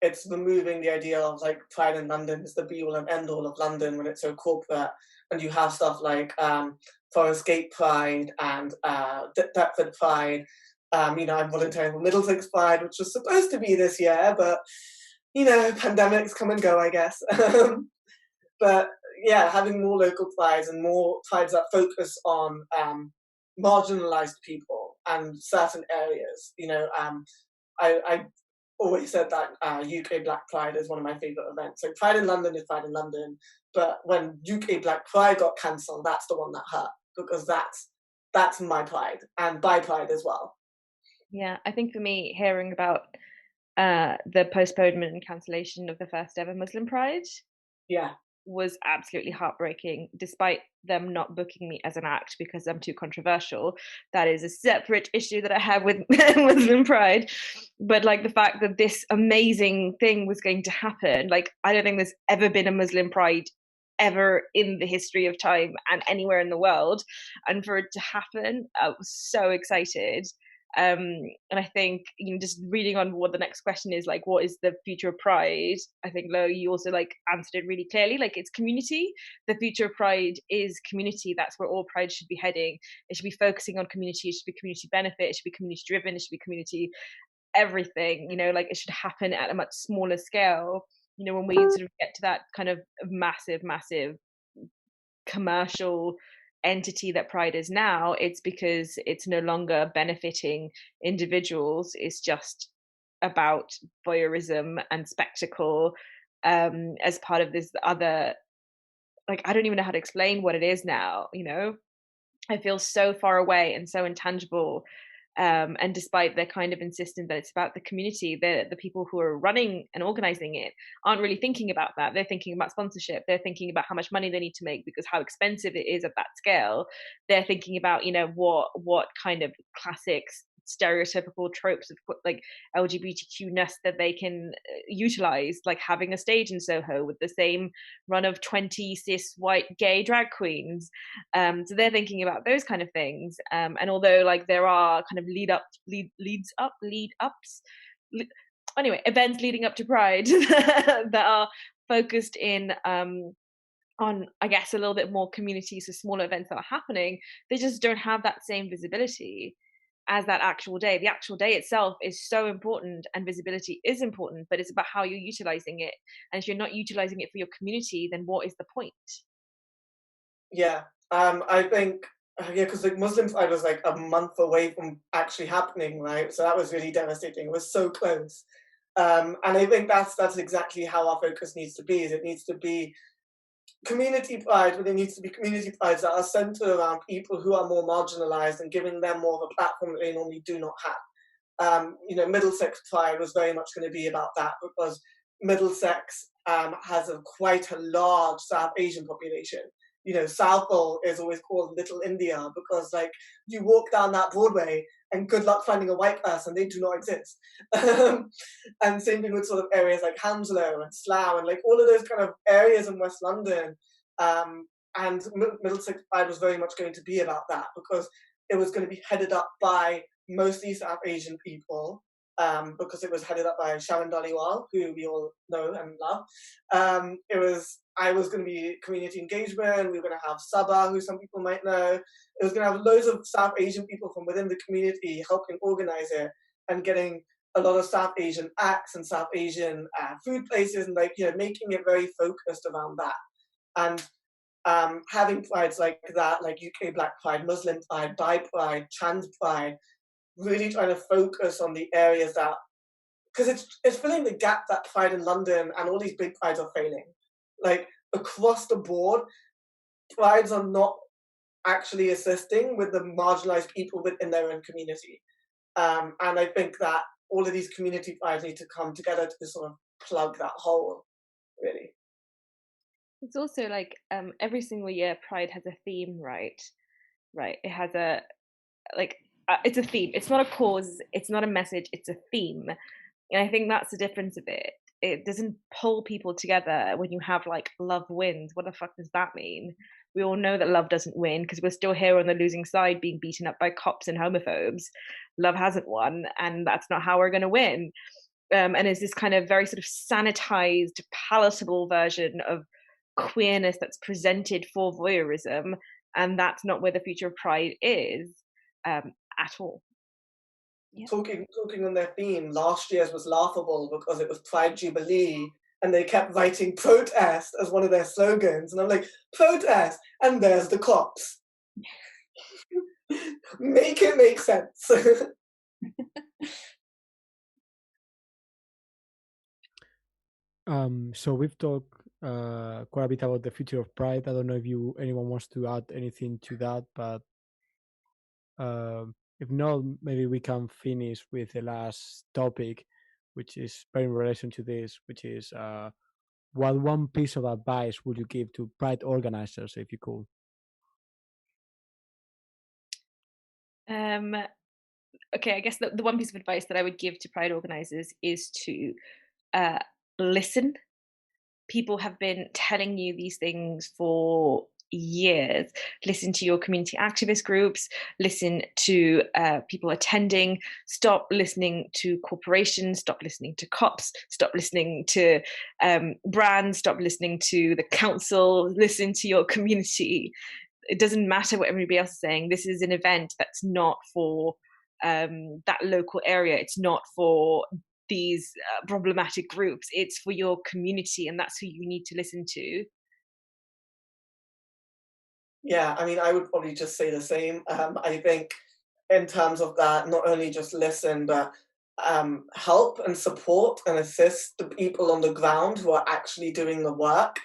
it's removing the idea of like Pride in London is the be all and end all of London when it's so corporate, and you have stuff like Forest Gate Pride and Deptford Pride. I'm volunteering for Middlesex Pride, which was supposed to be this year, but pandemics come and go, I guess. But yeah, having more local prides and more prides that focus on marginalized people and certain areas. I always said that UK Black Pride is one of my favourite events. So Pride in London is Pride in London, but when UK Black Pride got cancelled, that's the one that hurt, because that's my pride, and bi pride as well. Yeah, I think for me, hearing about the postponement and cancellation of the first ever Muslim Pride, was absolutely heartbreaking, despite them not booking me as an act because I'm too controversial. That is a separate issue that I have with Muslim Pride. But like the fact that this amazing thing was going to happen, like I don't think there's ever been a Muslim Pride ever in the history of time and anywhere in the world. And for it to happen, I was so excited. And I think, just reading on what the next question is, like, what is the future of Pride? I think, Lo, you also like answered it really clearly. Like, it's community. The future of Pride is community. That's where all Pride should be heading. It should be focusing on community. It should be community benefit. It should be community driven. It should be community everything. Like it should happen at a much smaller scale. When we sort of get to that kind of massive commercial entity that Pride is now, it's because it's no longer benefiting individuals. It's just about voyeurism and spectacle, as part of this other, like, I don't even know how to explain what it is now. I feel so far away and so intangible. And despite their kind of insisting that it's about the community, the people who are running and organizing it aren't really thinking about that. They're thinking about sponsorship. They're thinking about how much money they need to make because how expensive it is at that scale. They're thinking about, what kind of classic stereotypical tropes of like LGBTQ-ness that they can utilize, like having a stage in Soho with the same run of 20 cis white gay drag queens. So they're thinking about those kind of things. And although like there are kind of events leading up to Pride that are focused in on, I guess, a little bit more community, so smaller events that are happening, they just don't have that same visibility as that actual day. The actual day itself is so important and visibility is important, but it's about how you're utilizing it. And if you're not utilizing it for your community, then what is the point? Yeah, I think, because like Muslim Pride was like a month away from actually happening, right? So that was really devastating. It was so close. And I think that's exactly how our focus needs to be. Is it needs to be community pride, but it needs to be community prides that are centered around people who are more marginalized and giving them more of a platform that they normally do not have. Middlesex Pride was very much going to be about that, because Middlesex has quite a large South Asian population. Southall is always called Little India because, like, you walk down that Broadway and good luck finding a white person, they do not exist. And same thing with sort of areas like Hounslow and Slough and like all of those kind of areas in West London. And Middlesex Pride was very much going to be about that, because it was going to be headed up by mostly South Asian people. because it was headed up by Sharon Dhaliwal, who we all know and love. I was going to be community engagement. We were going to have Sabah, who some people might know. It was going to have loads of South Asian people from within the community helping organize it and getting a lot of South Asian acts and South Asian food places, and making it very focused around that. And having prides like that, like UK Black Pride, Muslim Pride, Bi Pride, Trans Pride, really trying to focus on the areas that, because it's filling the gap that Pride in London and all these big prides are failing. Like across the board, prides are not actually assisting with the marginalized people within their own community. And I think that all of these community prides need to come together to sort of plug that hole, really. It's also like every single year Pride has a theme, right? It has it's a theme. It's not a cause, it's not a message, it's a theme. And I think that's the difference of it. It doesn't pull people together when you have like love wins. What the fuck does that mean? We all know that love doesn't win because we're still here on the losing side being beaten up by cops and homophobes. Love hasn't won, and that's not how we're going to win. And it's this kind of very sort of sanitized, palatable version of queerness that's presented for voyeurism, and that's not where the future of Pride is at all. Yep. Talking on their theme, last year's was laughable because it was Pride Jubilee and they kept writing protest as one of their slogans. And I'm like, protest, and there's the cops. Make it make sense. So we've talked quite a bit about the future of Pride. I don't know if anyone wants to add anything to that, but if not, maybe we can finish with the last topic, which is very in relation to this, which is what one piece of advice would you give to Pride organizers, if you could? Okay, I guess the one piece of advice that I would give to Pride organizers is to listen. People have been telling you these things for years. Listen to your community activist groups, listen to people attending, stop listening to corporations, stop listening to cops, stop listening to brands, stop listening to the council, listen to your community. It doesn't matter what everybody else is saying. This is an event that's not for that local area. It's not for these problematic groups. It's for your community, and that's who you need to listen to. Yeah, I mean, I would probably just say the same. I think in terms of that, not only just listen, but help and support and assist the people on the ground who are actually doing the work.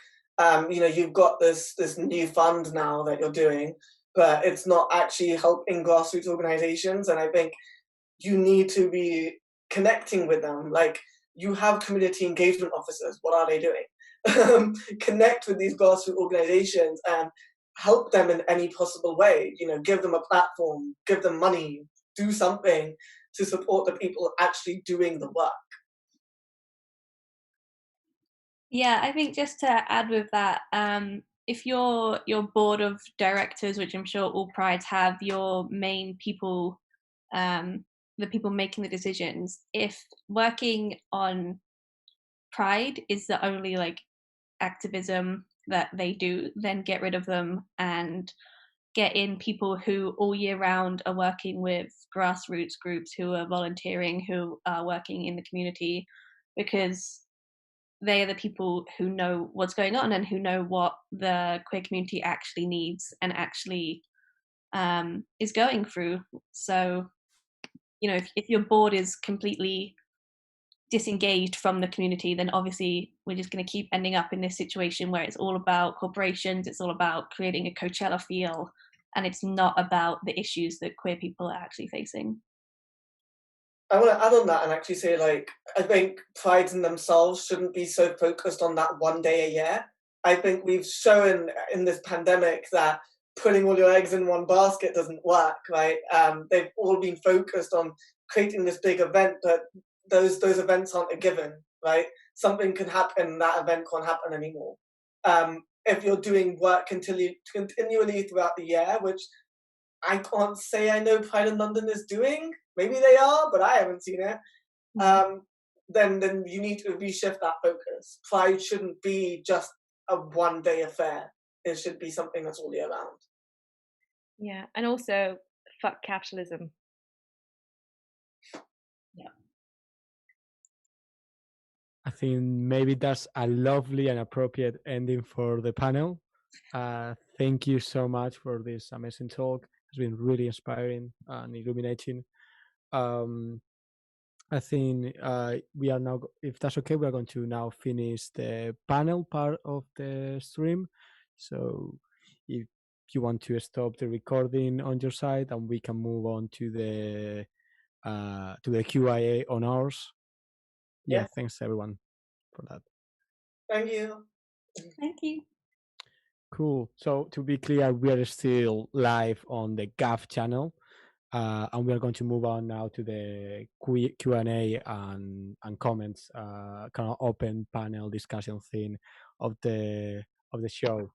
You've got this new fund now that you're doing, but it's not actually helping grassroots organizations. And I think you need to be connecting with them. Like, you have community engagement officers. What are they doing? Connect with these grassroots organizations and help them in any possible way. Give them a platform, give them money, do something to support the people actually doing the work. Yeah, I think just to add with that, if your board of directors, which I'm sure all prides have, your main people, the people making the decisions, if working on Pride is the only activism that they do, then get rid of them and get in people who all year round are working with grassroots groups, who are volunteering, who are working in the community, because they are the people who know what's going on and who know what the queer community actually needs and actually is going through. So, if your board is completely disengaged from the community, then obviously we're just going to keep ending up in this situation where it's all about corporations, it's all about creating a Coachella feel, and it's not about the issues that queer people are actually facing. I want to add on that and actually say, I think prides in themselves shouldn't be so focused on that one day a year. I think we've shown in this pandemic that putting all your eggs in one basket doesn't work, right? They've all been focused on creating this big event, but those events aren't a given, right? Something can happen, that event can't happen anymore. If you're doing work continually throughout the year, which I can't say I know Pride in London is doing, maybe they are, but I haven't seen it. then you need to reshift that focus. Pride shouldn't be just a one-day affair. It should be something that's all year round. Yeah, and also fuck capitalism. Yeah. I think maybe that's a lovely and appropriate ending for the panel. Thank you so much for this amazing talk. It's been really inspiring and illuminating. I think we are now, if that's okay, we are going to now finish the panel part of the stream. So if you want to stop the recording on your side, and we can move on to the Q&A on ours. Yeah, thanks everyone for that. Thank you. Thank you. Cool. So to be clear, we are still live on the GAF channel. And we are going to move on now to the Q&A and comments, kind of open panel discussion thing of the show.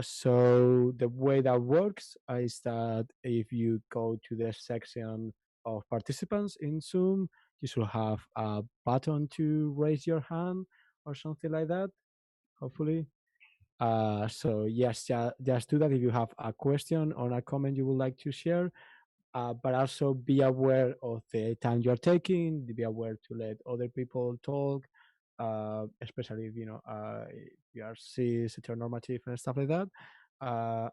So the way that works is that if you go to the section of participants in Zoom, you should have a button to raise your hand or something like that, hopefully. So yes, just do that if you have a question or a comment you would like to share. But also be aware of the time you're taking, be aware to let other people talk, especially if you are cis, heteronormative and stuff like that,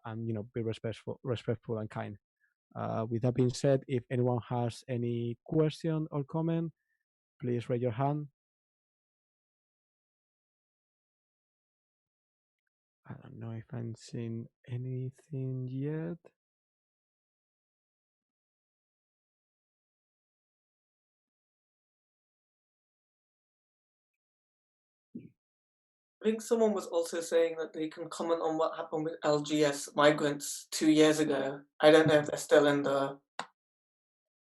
and be respectful and kind. With that being said, if anyone has any question or comment, please raise your hand. I don't know if I'm seeing anything yet. I think someone was also saying that they can comment on what happened with LGS migrants 2 years ago. I don't know if they're still in the... I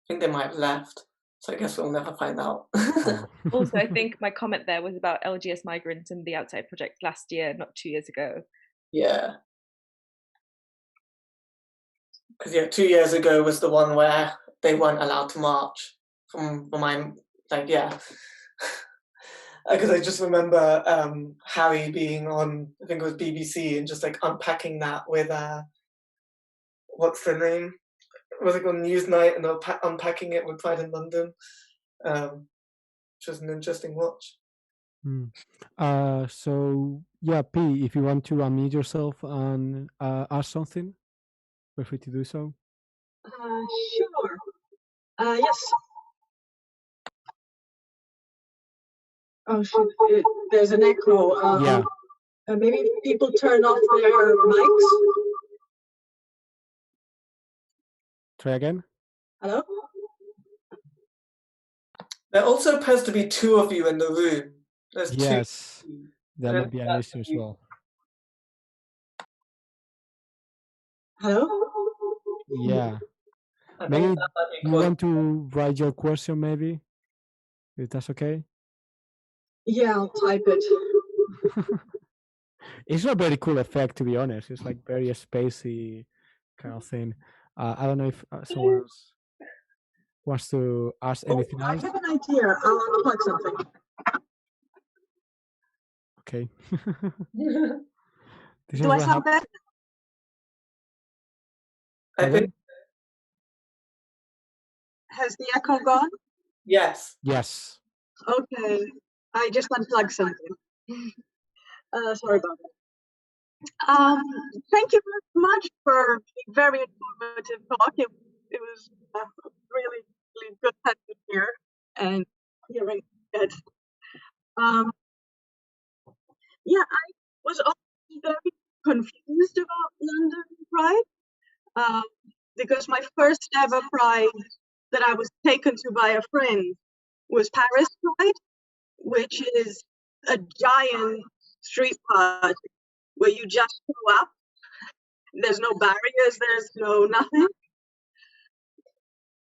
think they might have left. So I guess we'll never find out. Oh. Also, I think my comment there was about LGS migrants and the Outside Project last year, not 2 years ago. Yeah. Because 2 years ago was the one where they weren't allowed to march. From my, because I just remember Harry being on, I think it was BBC, and just unpacking that with what's the name? Was it on Newsnight, and unpacking it with Pride in London, which was an interesting watch. So yeah, P, if you want to unmute yourself and ask something, feel free to do so. Sure. Yes. Oh shoot! There's an echo. Yeah. Maybe people turn off their mics. Try again. Hello. There also appears to be 2 of you in the room. There's yes, 2. that might be an issue as well. Hello. Yeah. Maybe you want to write your question, maybe, if that's okay. Yeah, I'll type it. It's a very cool effect, to be honest. It's like very spacey kind of thing. I don't know if someone else wants to ask anything else. I have an idea. I'll unplug something. Okay. Do I sound better? Has the echo gone? Yes. Yes. Okay. I just unplugged something. Sorry about that. Thank you very much for a very informative talk. It was really, really good to hear and hearing it. Yeah, I was always very confused about London Pride because my first ever Pride that I was taken to by a friend was Paris Pride, which is a giant street party where you just show up. There's no barriers, there's no nothing.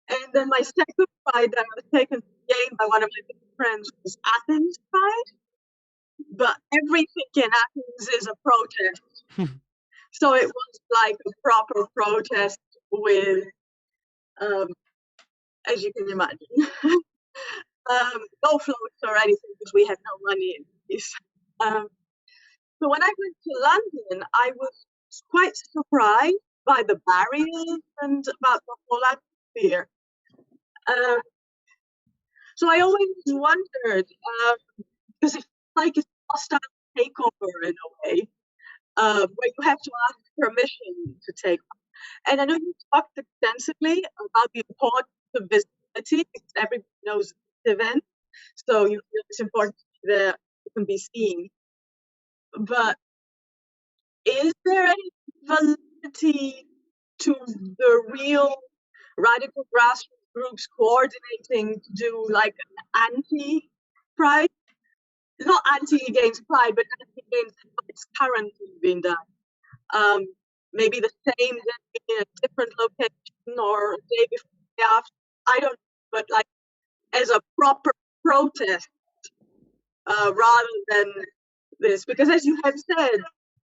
And then my second Pride that I was taken again by one of my best friends was Athens Pride. But everything in Athens is a protest. So it was like a proper protest with, as you can imagine. no floats or anything because we had no money in these. So when I went to London, I was quite surprised by the barriers and about the whole atmosphere. So I always wondered, because it's like it's a hostile takeover in a way, where you have to ask permission to take. And I know you talked extensively about the importance of visibility, because everybody knows the event, so you feel it's important that you can be seen. But is there any validity to the real radical grassroots groups coordinating to do like an anti-pride? Not anti-against pride, but anti-against what's currently being done. Maybe the same day in a different location or a day before, the day after. I don't know, but like as a proper protest rather than this. Because as you have said,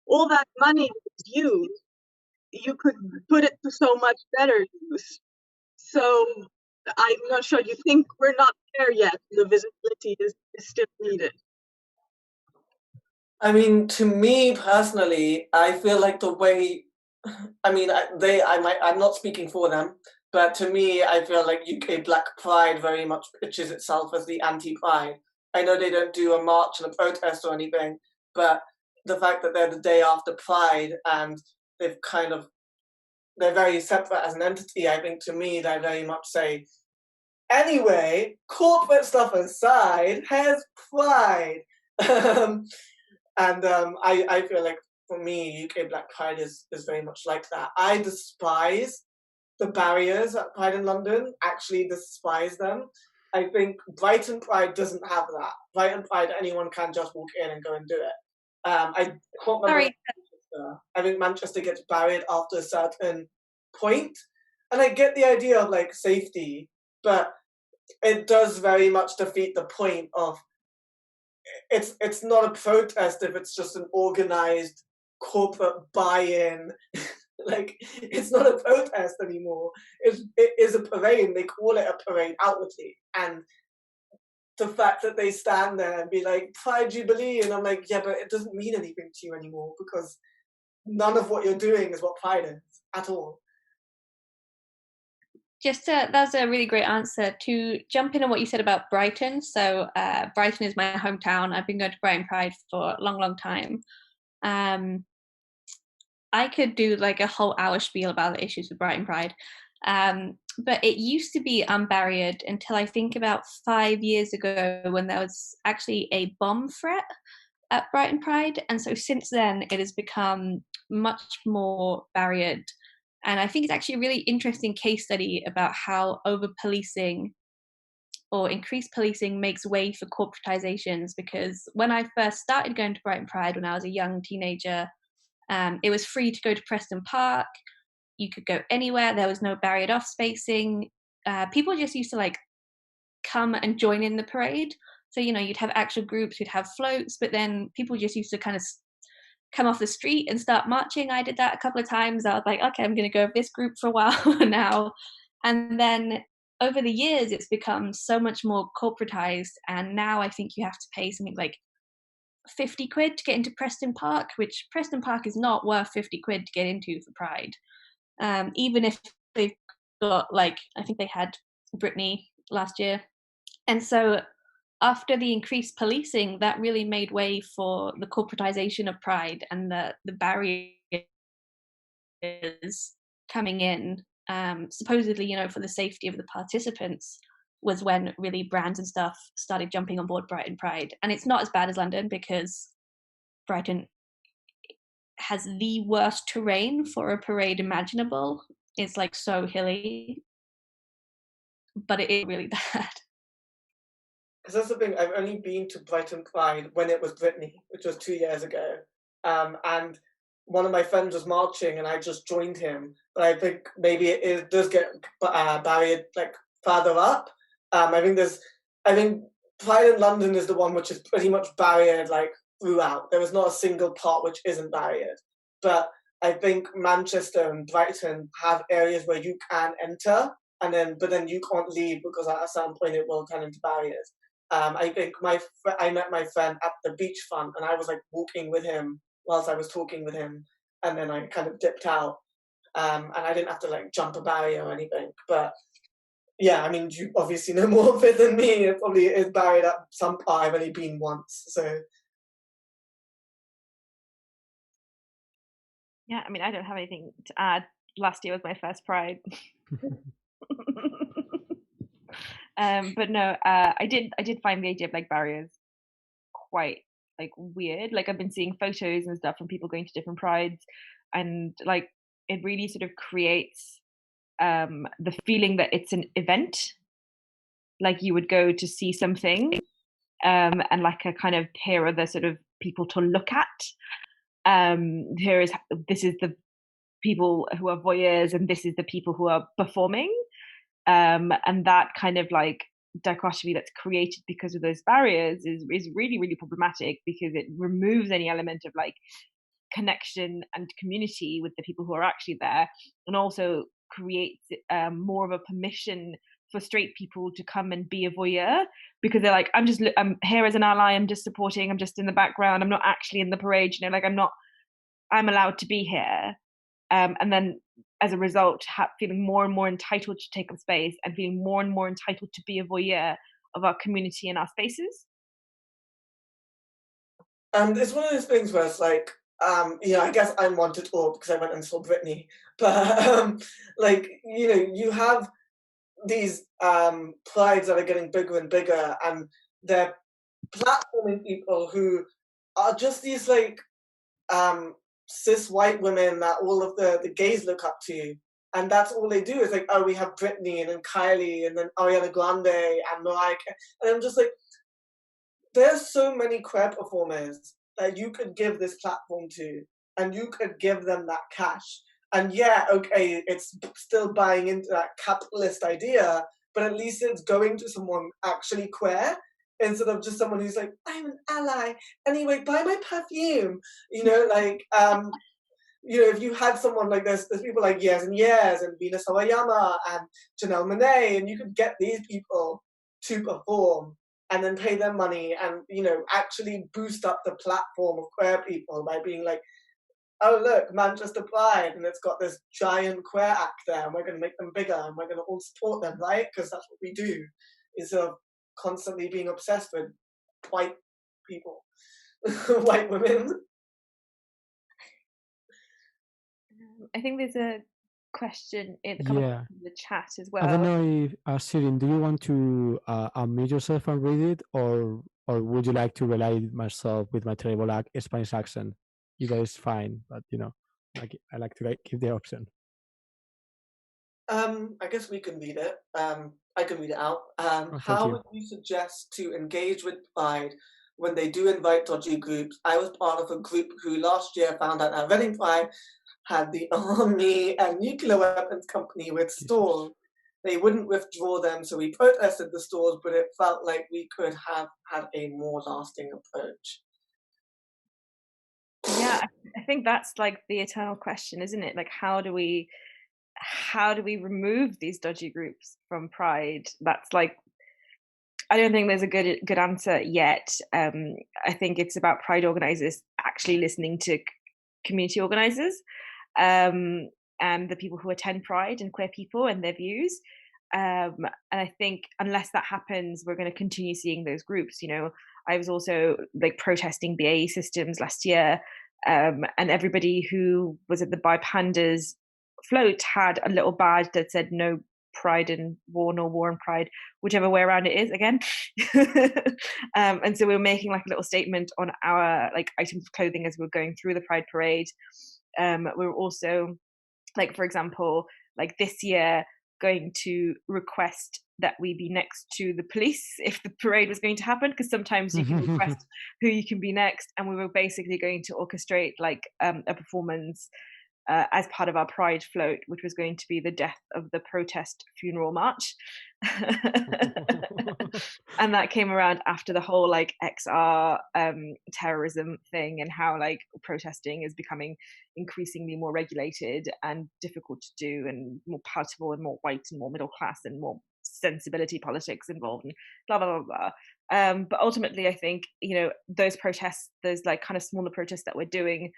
all that money is used, you could put it to so much better use. So I'm not sure. You think we're not there yet? The visibility is still needed. I mean, to me personally, I feel like the way, I mean, I'm not speaking for them, but to me, I feel like UK Black Pride very much pitches itself as the anti-pride. I know they don't do a march and a protest or anything, but the fact that they're the day after Pride and they're very separate as an entity, I think to me, they very much say, anyway, corporate stuff aside, here's Pride. And I feel like for me, UK Black Pride is very much like that. I despise the barriers at Pride in London, actually despise them. I think Brighton Pride doesn't have that. Brighton Pride, anyone can just walk in and go and do it. I can't remember Manchester. I think Manchester gets barried after a certain point. And I get the idea of like safety, but it does very much defeat the point of it's not a protest if it's just an organized corporate buy-in. Like, it's not a protest anymore. It is a parade, and they call it a parade outwardly. And the fact that they stand there and be like, Pride Jubilee, and I'm like, yeah, but it doesn't mean anything to you anymore because none of what you're doing is what Pride is at all. That's a really great answer. To jump in on what you said about Brighton. So Brighton is my hometown. I've been going to Brighton Pride for a long, long time. I could do like a whole hour spiel about the issues with Brighton Pride. But it used to be unbarriered until I think about 5 years ago when there was actually a bomb threat at Brighton Pride. And so since then, it has become much more barriered. And I think it's actually a really interesting case study about how over-policing or increased policing makes way for corporatizations. Because when I first started going to Brighton Pride when I was a young teenager, it was free to go to Preston Park. You could go anywhere. There was no barriered off spacing. People just used to like come and join in the parade. So, you know, you'd have actual groups, you'd have floats, but then people just used to kind of come off the street and start marching. I did that a couple of times. I was like, okay, I'm going to go with this group for a while now. And then over the years, it's become so much more corporatized. And now I think you have to pay something like 50 quid to get into Preston Park, which Preston Park is not worth 50 quid to get into for Pride. Even if they've got, like, I think they had Brittany last year. And so after the increased policing, that really made way for the corporatization of Pride and the barriers coming in, supposedly, you know, for the safety of the participants, was when really brands and stuff started jumping on board Brighton Pride. And it's not as bad as London because Brighton has the worst terrain for a parade imaginable. It's like so hilly, but it is really bad. Because that's the thing, I've only been to Brighton Pride when it was Brittany, which was 2 years ago. And one of my friends was marching and I just joined him. But I think maybe it does get barriered like further up. I think Pride in London is the one which is pretty much barriered like throughout. There is not a single part which isn't barriered. But I think Manchester and Brighton have areas where you can enter but then you can't leave because at a certain point it will turn into barriers. I think I met my friend at the beachfront, and I was like walking with him whilst I was talking with him, and then I kind of dipped out, and I didn't have to like jump a barrier or anything. But yeah, I mean, you obviously know more of it than me. It probably is barrier at some part. I've only been once, so. Yeah, I mean, I don't have anything to add. Last year was my first Pride. But no, I did find the idea of like barriers quite like weird. Like I've been seeing photos and stuff from people going to different prides, and like it really sort of creates the feeling that it's an event. Like you would go to see something, and like a kind of here are the sort of people to look at. This is the people who are voyeurs, and this is the people who are performing. And that kind of like dichotomy that's created because of those barriers is really, really problematic, because it removes any element of like connection and community with the people who are actually there, and also creates more of a permission for straight people to come and be a voyeur, because they're like, I'm here as an ally, I'm just supporting, I'm just in the background, I'm not actually in the parade, you know, like I'm allowed to be here. And then as a result, feeling more and more entitled to take up space, and feeling more and more entitled to be a voyeur of our community and our spaces. And it's one of those things where it's like, I guess I'm one to talk because I went and saw Britney, but like, you have these prides that are getting bigger and bigger, and they're platforming people who are just these like cis white women that all of the gays look up to, and that's all they do is like, oh, we have Britney and then Kylie and then Ariana Grande and Mariah, and I'm just like, there's so many queer performers that you could give this platform to, and you could give them that cash. And yeah, okay, it's still buying into that capitalist idea, but at least it's going to someone actually queer, instead of just someone who's like, I'm an ally, anyway, buy my perfume. If you had someone like this, there's people like Years and Years and Venus Sawayama and Janelle Monáe, and you could get these people to perform and then pay them money and, actually boost up the platform of queer people by being like, oh, look, Manchester Pride, and it's got this giant queer act there, and we're going to make them bigger, and we're going to all support them, right? Because that's what we do, is constantly being obsessed with white people, white women. I think there's a question in the chat as well. I don't know if, Sirin, do you want to unmute yourself and read it, or would you like to rely myself with my terrible Spanish accent? Either is fine, but I like to give the option. I guess we can read it. I can read it out. How would you suggest to engage with Pride when they do invite dodgy groups? I was part of a group who last year found out that Reading Pride had the army and nuclear weapons company with stores. They wouldn't withdraw them, so we protested the stores, but it felt like we could have had a more lasting approach. Yeah, I think that's like the eternal question, isn't it? Like, how do we remove these dodgy groups from Pride? That's like, I don't think there's a good answer yet. I think it's about Pride organisers actually listening to community organisers, and the people who attend Pride and queer people and their views. And I think unless that happens, we're going to continue seeing those groups. I was also like protesting BAE Systems last year, and everybody who was at the Bi Pandas float had a little badge that said no Pride and War, no War and Pride, whichever way around it is again. And so we were making like a little statement on our like items of clothing as we were going through the Pride parade. We were also, like, for example, like this year, going to request that we be next to the police if the parade was going to happen, because sometimes you can request who you can be next, and we were basically going to orchestrate like a performance as part of our Pride float, which was going to be the death of the protest funeral march. And that came around after the whole like XR terrorism thing, and how like protesting is becoming increasingly more regulated and difficult to do, and more palatable and more white and more middle class and more sensibility politics involved, and blah blah blah blah. But ultimately, I think, you know, those protests, those like kind of smaller protests that we're doing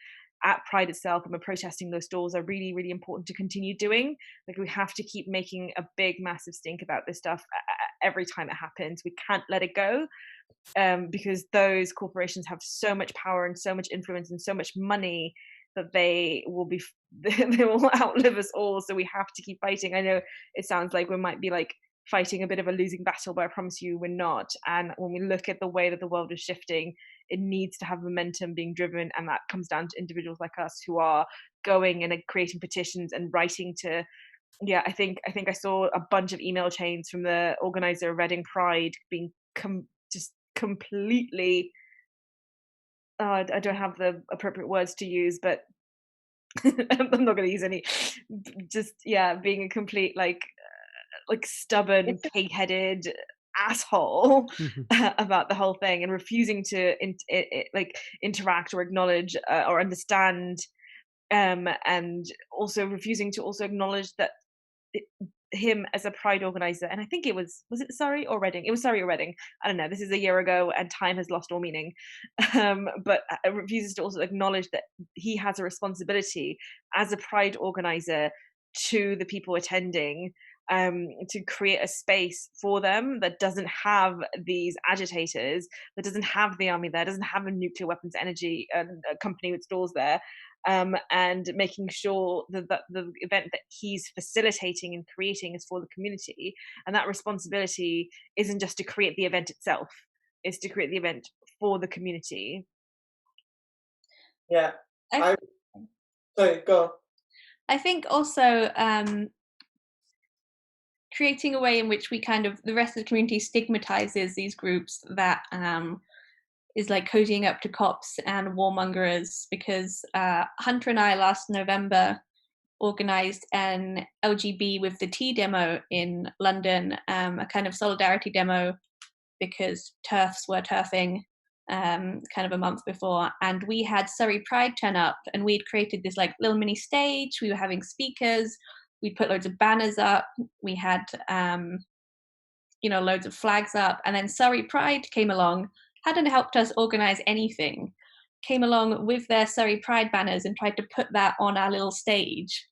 at Pride itself, and we're protesting those stalls, are really, really important to continue doing. Like, we have to keep making a big, massive stink about this stuff every time it happens. We can't let it go, because those corporations have so much power and so much influence and so much money that they will outlive us all. So we have to keep fighting. I know it sounds like we might be like fighting a bit of a losing battle, but I promise you we're not. And when we look at the way that the world is shifting, it needs to have momentum being driven, and that comes down to individuals like us who are going and creating petitions and writing to, yeah, I think I saw a bunch of email chains from the organizer of Reading Pride being just completely, I don't have the appropriate words to use, but I'm not going to use any, just, yeah, being a complete like stubborn, pig-headed asshole about the whole thing, and refusing to interact or acknowledge or understand, and also refusing to also acknowledge that him as a Pride organizer, and I think was it Surrey or Reading? It was Surrey or Reading. I don't know. This is a year ago, and time has lost all meaning. But refuses to also acknowledge that he has a responsibility as a Pride organizer to the people attending, to create a space for them that doesn't have these agitators, that doesn't have the army there, doesn't have a nuclear weapons energy company with stalls there, and making sure that the event that he's facilitating and creating is for the community. And that responsibility isn't just to create the event itself, it's to create the event for the community. Yeah. Sorry, go. I think also creating a way in which we kind of, the rest of the community stigmatizes these groups that is like cozying up to cops and warmongers, because Hunter and I last November organised an LGB with the Tea demo in London, a kind of solidarity demo, because TERFs were TERFing kind of a month before, and we had Surrey Pride turn up, and we'd created this like little mini stage. We were having speakers, we'd put loads of banners up, we had loads of flags up, and then Surrey Pride came along, hadn't helped us organise anything, came along with their Surrey Pride banners and tried to put that on our little stage.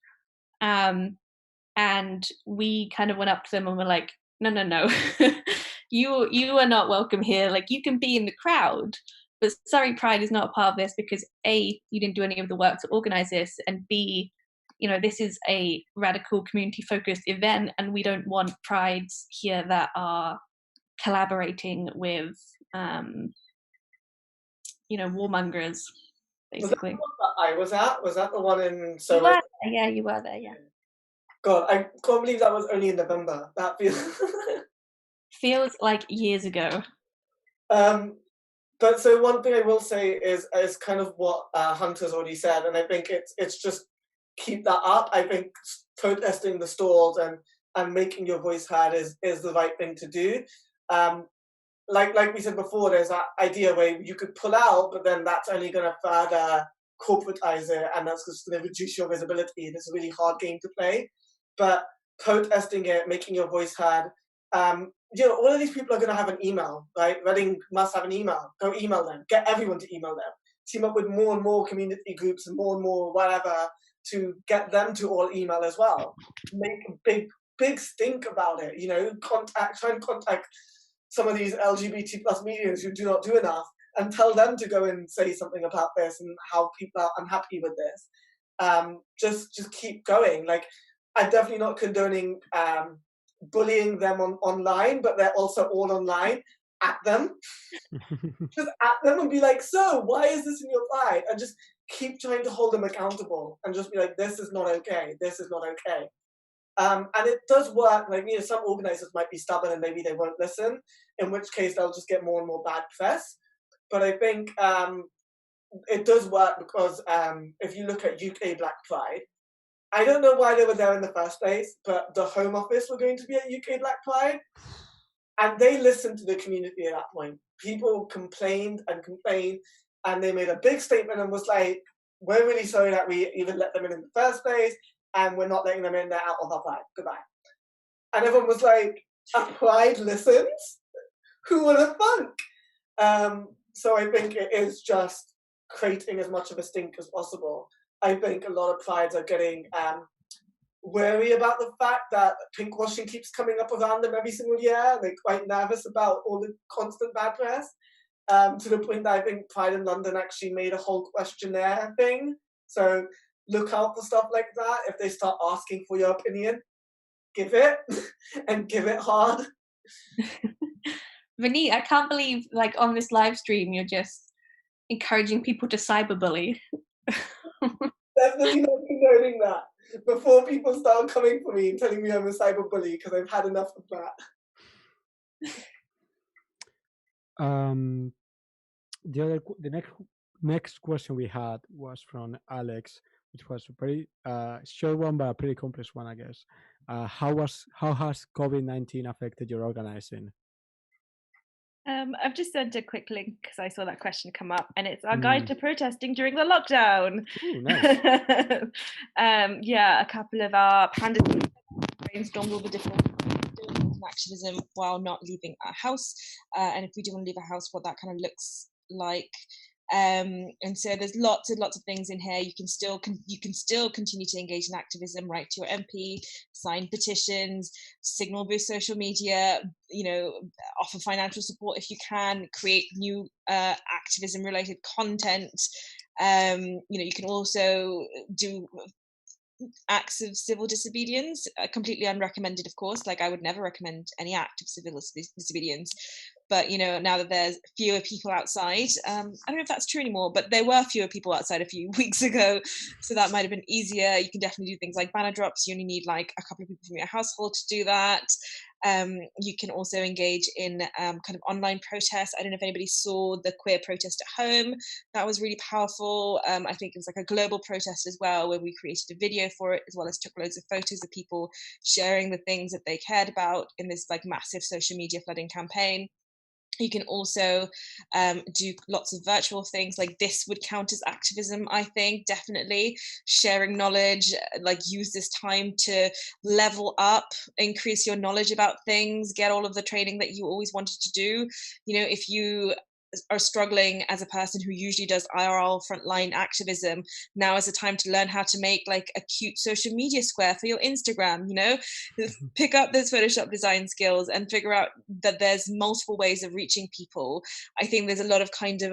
And we kind of went up to them and were like, no, you are not welcome here. Like, you can be in the crowd, but Surrey Pride is not a part of this, because A, you didn't do any of the work to organise this, and B, this is a radical community-focused event, and we don't want prides here that are collaborating with warmongers, basically. Was that the one that I was at? Was that the one in Soho? Yeah, you were there, yeah. God, I can't believe that was only in November. That feels like years ago. But so one thing I will say is kind of what Hunter's already said, and I think it's just keep that up. I think protesting the stalls and making your voice heard is the right thing to do. Like we said before, there's that idea where you could pull out, but then that's only going to further corporatize it, and that's just going to reduce your visibility. It's a really hard game to play. But protesting it, making your voice heard, all of these people are going to have an email, right? Reading must have an email. Go email them. Get everyone to email them. Team up with more and more community groups and more whatever to get them to all email as well. Make a big stink about it. Try and contact some of these LGBT plus mediums who do not do enough, and tell them to go and say something about this and how people are unhappy with this. Just keep going. Like, I'm definitely not condoning bullying them online, but they're also all online. At them. Just at them and be like, so why is this in your pride? And just keep trying to hold them accountable and just be like, this is not okay. This is not okay. And it does work. Like, some organizers might be stubborn and maybe they won't listen, in which case they'll just get more and more bad press. But I think it does work because if you look at UK Black Pride, I don't know why they were there in the first place, but the Home Office were going to be at UK Black Pride, and they listened to the community at that point. People complained and complained, and they made a big statement and was like, we're really sorry that we even let them in the first place, and we're not letting them in, they're out of our pride, goodbye. And everyone was like, a pride listens? Who would have thunk? So I think it is just creating as much of a stink as possible. I think a lot of prides are getting wary about the fact that pinkwashing keeps coming up around them every single year. They're quite nervous about all the constant bad press, to the point that I think Pride in London actually made a whole questionnaire thing. So look out for stuff like that. If they start asking for your opinion, give it, and give it hard. Vinny, I can't believe, like, on this live stream, you're just encouraging people to cyberbully. Definitely not condoning that. Before people start coming for me and telling me I'm a cyberbully, because I've had enough of that. The next question we had was from Alex, which was a pretty short one, but a pretty complex one, I guess. How has COVID-19 affected your organizing? I've just sent a quick link because I saw that question come up, and it's our guide to protesting during the lockdown. Ooh, nice. Yeah, a couple of our pandas brainstormed all the different activism while not leaving our house, and if we do want to leave a house, what that kind of looks like. And so there's lots and lots of things in here. You can still continue to engage in activism, write to your MP, sign petitions, signal boost social media, offer financial support if you can, create new activism related content. You can also do acts of civil disobedience, completely unrecommended, of course. Like, I would never recommend any act of civil disobedience, but now that there's fewer people outside, I don't know if that's true anymore, but there were fewer people outside a few weeks ago, so that might have been easier. You can definitely do things like banner drops. You only need like a couple of people from your household to do that. You can also engage in kind of online protests. I don't know if anybody saw the queer protest at home. That was really powerful. I think it was like a global protest as well, where we created a video for it, as well as took loads of photos of people sharing the things that they cared about in this like massive social media flooding campaign. You can also do lots of virtual things. Like, this would count as activism, I think, definitely. Sharing knowledge, like, use this time to level up, increase your knowledge about things, get all of the training that you always wanted to do. If you are struggling as a person who usually does IRL frontline activism, now is the time to learn how to make like a cute social media square for your Instagram. Pick up those Photoshop design skills and figure out that there's multiple ways of reaching people. I think there's a lot of kind of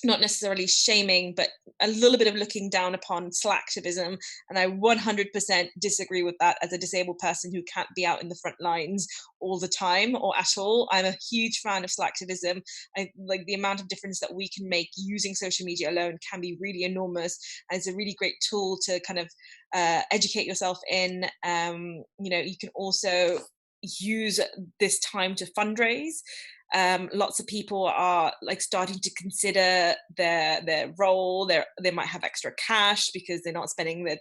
not necessarily shaming, but a little bit of looking down upon slacktivism, and I 100% disagree with that as a disabled person who can't be out in the front lines all the time or at all. I'm a huge fan of slacktivism. I like the amount of difference that we can make using social media alone can be really enormous, and it's a really great tool to kind of educate yourself in. You can also use this time to fundraise. Lots of people are like starting to consider their role. They might have extra cash because they're not spending the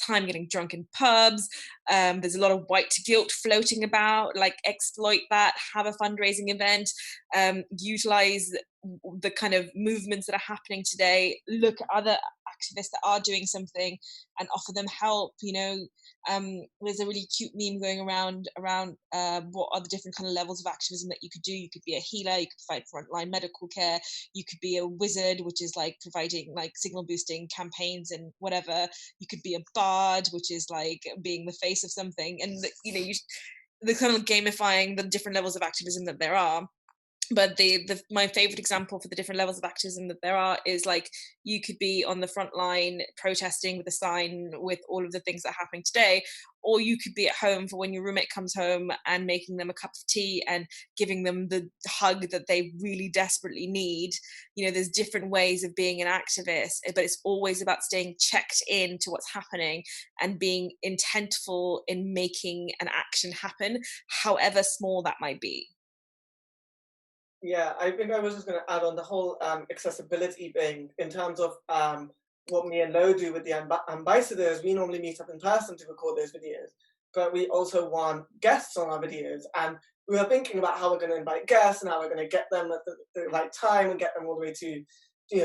time getting drunk in pubs. There's a lot of white guilt floating about. Like, exploit that, have a fundraising event, utilize the kind of movements that are happening today, look at other activists that are doing something and offer them help. There's a really cute meme going around what are the different kind of levels of activism that you could do. You could be a healer, you could provide frontline medical care, you could be a wizard, which is like providing like signal boosting campaigns and whatever. You could be a bard, which is like being the face of something, and the kind of gamifying the different levels of activism that there are. But my favorite example for the different levels of activism that there are is like, you could be on the front line protesting with a sign with all of the things that are happening today, or you could be at home for when your roommate comes home and making them a cup of tea and giving them the hug that they really desperately need. There's different ways of being an activist, but it's always about staying checked in to what's happening and being intentful in making an action happen, however small that might be. Yeah, I think I was just going to add on the whole accessibility thing in terms of what me and Lo do with the ambassadors. We normally meet up in person to record those videos, but we also want guests on our videos. And we were thinking about how we're going to invite guests and how we're going to get them at the right time and get them all the way to,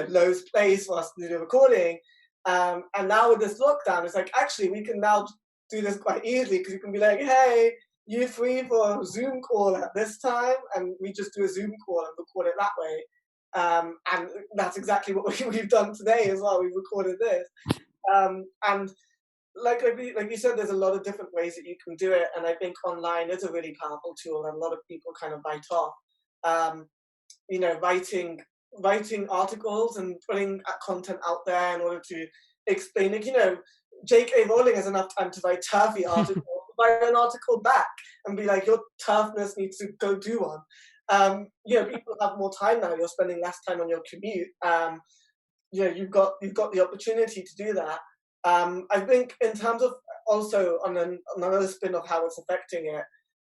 Lo's place for us to do the recording. And now with this lockdown, it's like, actually, we can now do this quite easily because you can be like, hey, you free for a Zoom call at this time? And we just do a Zoom call and record it that way. And that's exactly what we've done today as well. We've recorded this. And like you said, there's a lot of different ways that you can do it. And I think online is a really powerful tool and a lot of people kind of bite off. Writing articles and putting content out there in order to explain, like, J.K. Rowling has enough time to write turfy articles, write an article back and be like, your turfness needs to go do one. People have more time now. You're spending less time on your commute. You've got the opportunity to do that. I think in terms of also on another spin of how it's affecting it,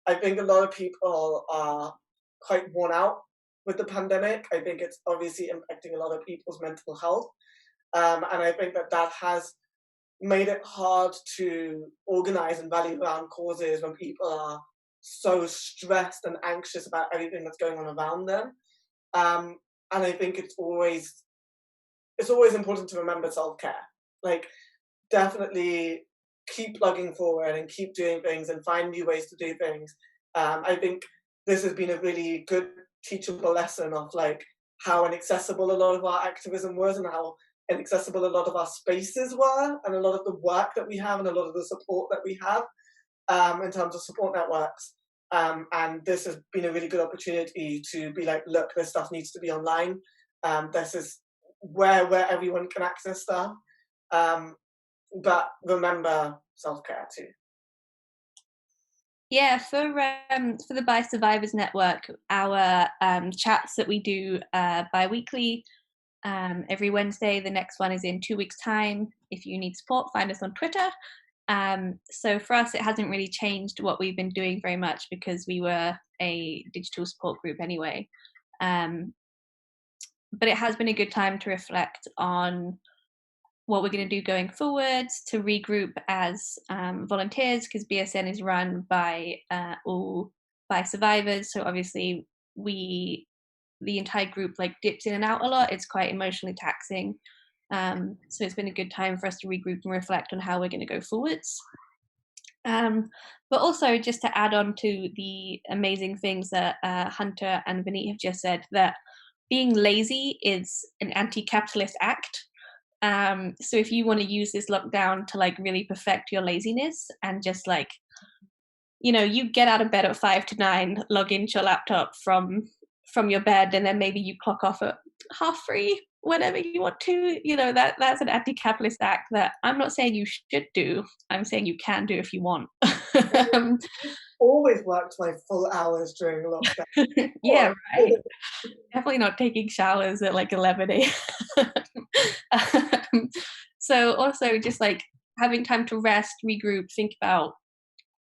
I think a lot of people are quite worn out with the pandemic. I think it's obviously impacting a lot of people's mental health. And I think that has made it hard to organize and rally around causes when people are so stressed and anxious about everything that's going on around them. And I think it's always important to remember self-care. Like, definitely keep plugging forward and keep doing things and find new ways to do things. I think this has been a really good teachable lesson of like how inaccessible a lot of our activism was and how inaccessible a lot of our spaces were and a lot of the work that we have and a lot of the support that we have in terms of support networks. And this has been a really good opportunity to be like, look, this stuff needs to be online. This is where everyone can access stuff. But remember self-care too. Yeah, for the Bi Survivors Network, our chats that we do bi-weekly, every Wednesday. The next one is in 2 weeks' time. If you need support, find us on Twitter. So for us, it hasn't really changed what we've been doing very much because we were a digital support group anyway. But it has been a good time to reflect on what we're going to do going forwards, to regroup as volunteers, because BSN is run by all Bi survivors. So obviously the entire group like dips in and out a lot. It's quite emotionally taxing. So it's been a good time for us to regroup and reflect on how we're going to go forwards. But also just to add on to the amazing things that Hunter and Vineet have just said, that being lazy is an anti-capitalist act. So if you want to use this lockdown to like really perfect your laziness and just like, you get out of bed at 5 to 9, log into your laptop from your bed, and then maybe you clock off at 3:30, whenever you want to, that's an anti-capitalist act that I'm not saying you should do. I'm saying you can do if you want. Always worked my full hours during lockdown. Yeah, right. Definitely not taking showers at like 11 a.m. So also just like having time to rest, regroup, think about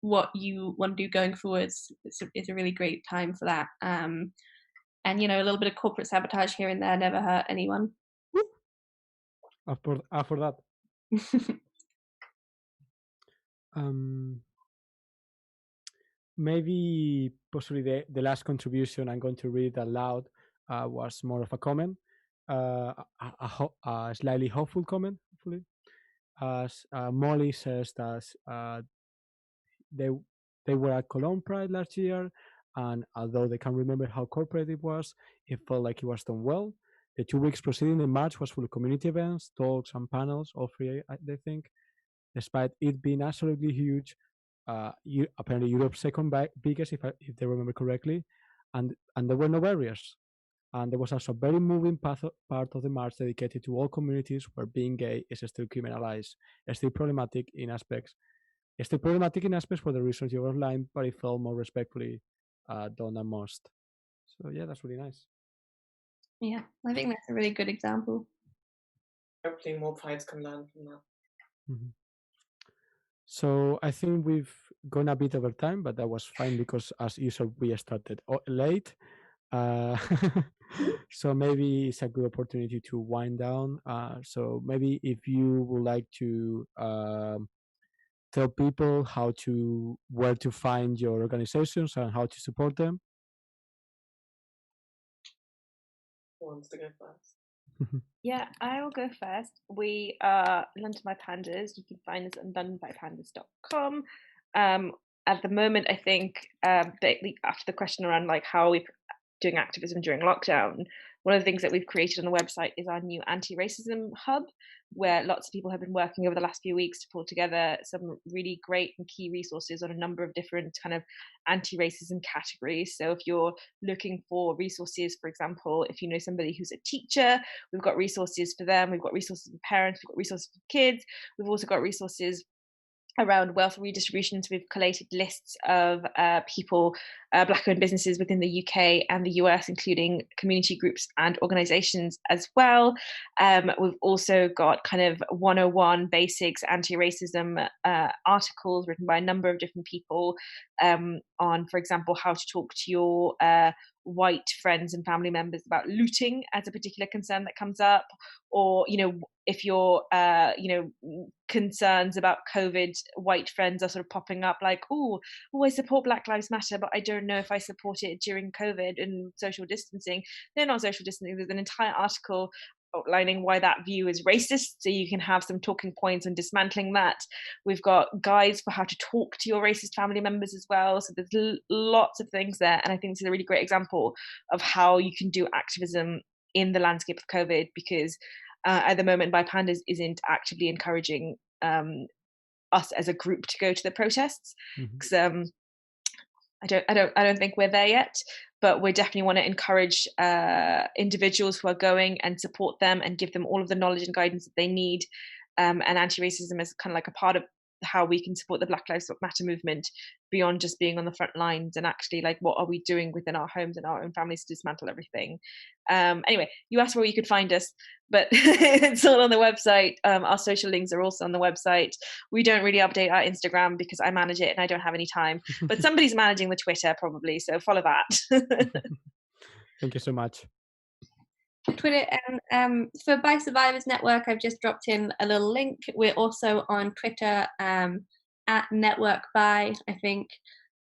what you want to do going forwards is a really great time for that. And a little bit of corporate sabotage here and there never hurt anyone. For that. Maybe possibly the last contribution I'm going to read aloud was more of a comment, a slightly hopeful comment, hopefully. As Molly says that they were at Cologne Pride last year, and although they can't remember how corporate it was, it felt like it was done well. The 2 weeks preceding the march was full of community events, talks, and panels, all free, they think. Despite it being absolutely huge, apparently Europe's second biggest, if they remember correctly, and there were no barriers. And there was also a very moving part of the march dedicated to all communities where being gay is still criminalized, still problematic in aspects for the reasons you outlined, but it felt more respectfully done than most. So yeah, that's really nice. Yeah, I think that's a really good example. Hopefully more prides can learn from that. Mm-hmm. So I think we've gone a bit over time, but that was fine because as usual we started late. So maybe it's a good opportunity to wind down. So maybe if you would like to tell people where to find your organizations and how to support them. Who wants to go first? Yeah, I will go first. We are London Bi Pandas. You can find us on londonbipandas.com. At the moment, I think after the question around like how are we doing activism during lockdown, one of the things that we've created on the website is our new anti-racism hub, where lots of people have been working over the last few weeks to pull together some really great and key resources on a number of different kind of anti-racism categories. So if you're looking for resources, for example, if you know somebody who's a teacher, we've got resources for them. We've got resources for parents. We've got resources for kids. We've also got resources around wealth redistribution. So we've collated lists of people, Black-owned businesses within the UK and the US, including community groups and organisations as well. We've also got kind of 101 basics anti-racism articles written by a number of different people on, for example, how to talk to your white friends and family members about looting as a particular concern that comes up, or if your concerns about COVID, white friends are sort of popping up like, oh, I support Black Lives Matter, but I don't know if I support it during COVID and social distancing. They're not social distancing. There's an entire article outlining why that view is racist, so you can have some talking points on dismantling that. We've got guides for how to talk to your racist family members as well, so there's lots of things there, and I think this is a really great example of how you can do activism in the landscape of COVID, because at the moment Bi Pandas isn't actively encouraging us as a group to go to the protests, because I don't think we're there yet, but we definitely want to encourage individuals who are going and support them and give them all of the knowledge and guidance that they need. And anti-racism is kind of like a part of how we can support the Black Lives Matter movement beyond just being on the front lines, and actually like what are we doing within our homes and our own families to dismantle everything. Anyway, you asked where you could find us, but it's all on the website. Our social links are also on the website. We don't really update our Instagram because I manage it and I don't have any time, but somebody's managing the Twitter probably, so follow that. Thank you so much. Twitter, and for Bi Survivors Network, I've just dropped in a little link. We're also on Twitter at Network Bi, I think.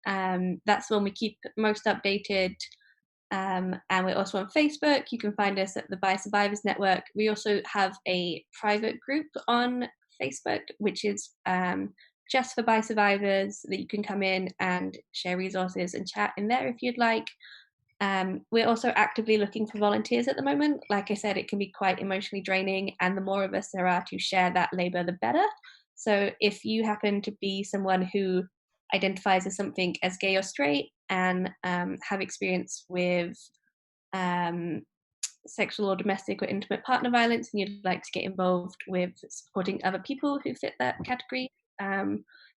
That's when we keep most updated. And we're also on Facebook. You can find us at the Bi Survivors Network. We also have a private group on Facebook, which is just for Bi Survivors, that you can come in and share resources and chat in there if you'd like. We're also actively looking for volunteers at the moment. Like I said, it can be quite emotionally draining, and the more of us there are to share that labor, the better. So if you happen to be someone who identifies as something as gay or straight and have experience with sexual or domestic or intimate partner violence, and you'd like to get involved with supporting other people who fit that category,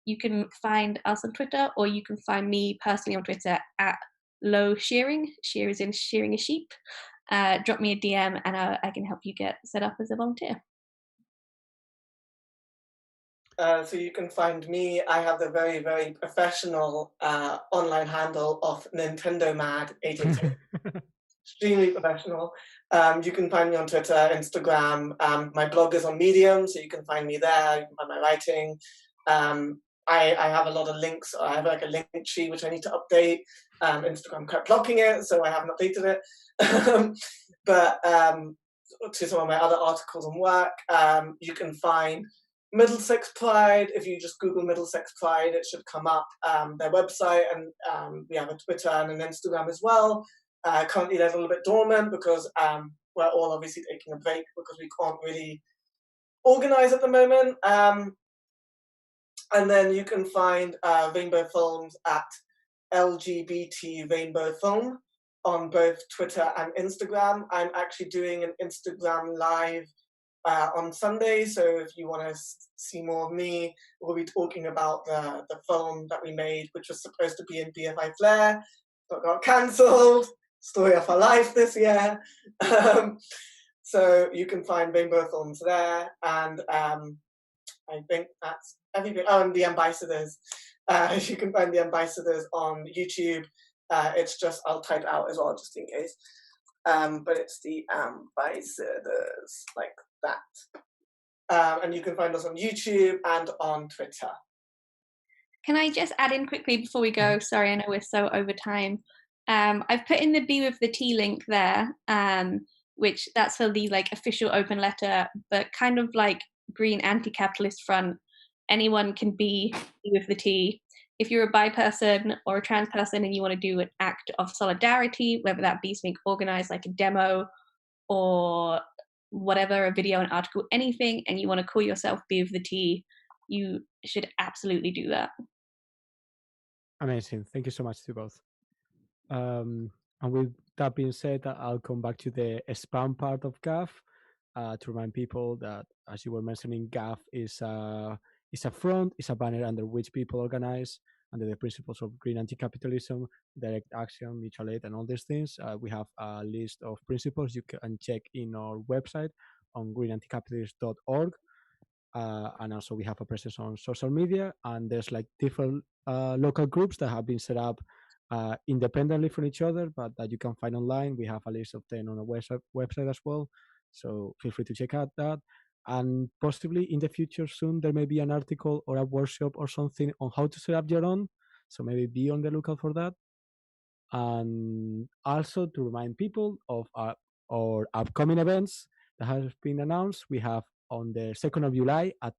you can find us on Twitter, or you can find me personally on Twitter at low shearing. Shear is in shearing a sheep. Drop me a DM and I can help you get set up as a volunteer. So you can find me. I have the very, very professional online handle of Nintendo Mad 888. Extremely professional. You can find me on Twitter, Instagram. My blog is on Medium, so you can find me there. You can find my writing. I have a lot of links. I have like a link tree which I need to update. Instagram kept blocking it, so I haven't updated it. But to some of my other articles and work, you can find Middlesex Pride. If you just Google Middlesex Pride, it should come up. Their website, and we have a Twitter and an Instagram as well. Currently, they're a little bit dormant because we're all obviously taking a break because we can't really organize at the moment. And then you can find Rainbow Films at LGBT Rainbow Film on both Twitter and Instagram. I'm actually doing an Instagram live on Sunday, so if you want to see more of me, we'll be talking about the film that we made, which was supposed to be in BFI Flair, but got cancelled. Story of our life this year. So you can find Rainbow Films there, and I think that's everything. Oh, and the Ambassadors. You can find the Ambassadors on YouTube. It's just, I'll type it out as well, just in case. But it's the ambassadors, like that. And you can find us on YouTube and on Twitter. Can I just add in quickly before we go? Sorry, I know we're so over time. I've put in the B with the T link there, which that's for the like official open letter, but kind of like green anti-capitalist front. Anyone can be B with the T. If you're a bi person or a trans person and you want to do an act of solidarity, whether that be something organized like a demo or whatever, a video, an article, anything, and you want to call yourself B with the T, you should absolutely do that. Amazing. Thank you so much to both. And with that being said, I'll come back to the spam part of GAF to remind people that, as you were mentioning, GAF is a front, is a banner under which people organize under the principles of green anti-capitalism, direct action, mutual aid, and all these things. We have a list of principles you can check in our website on greenanticapitalist.org. And also we have a presence on social media, and there's like different local groups that have been set up independently from each other, but that you can find online. We have a list of 10 on our website as well, so feel free to check out that. And possibly in the future soon there may be an article or a workshop or something on how to set up your own, so maybe be on the lookout for that. And also to remind people of our upcoming events that have been announced. We have on the 2nd of July a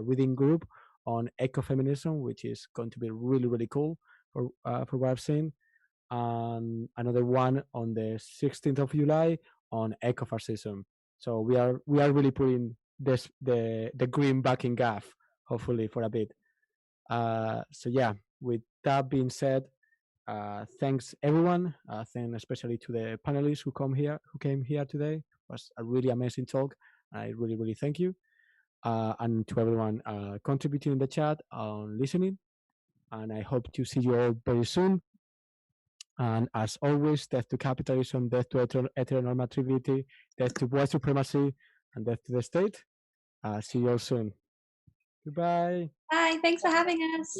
reading group on ecofeminism, which is going to be really, really cool for what I've seen. And another one on the 16th of July on ecofascism. So we are really putting the green back in GAF, hopefully for a bit. So yeah, with that being said, thanks everyone. Thanks especially to the panelists who came here today. It was a really amazing talk. I really, really thank you. And to everyone contributing in the chat, listening. And I hope to see you all very soon. And as always, death to capitalism, death to heteronormativity, death to white supremacy, and death to the state. See you all soon. Goodbye. Bye. Thanks for having us.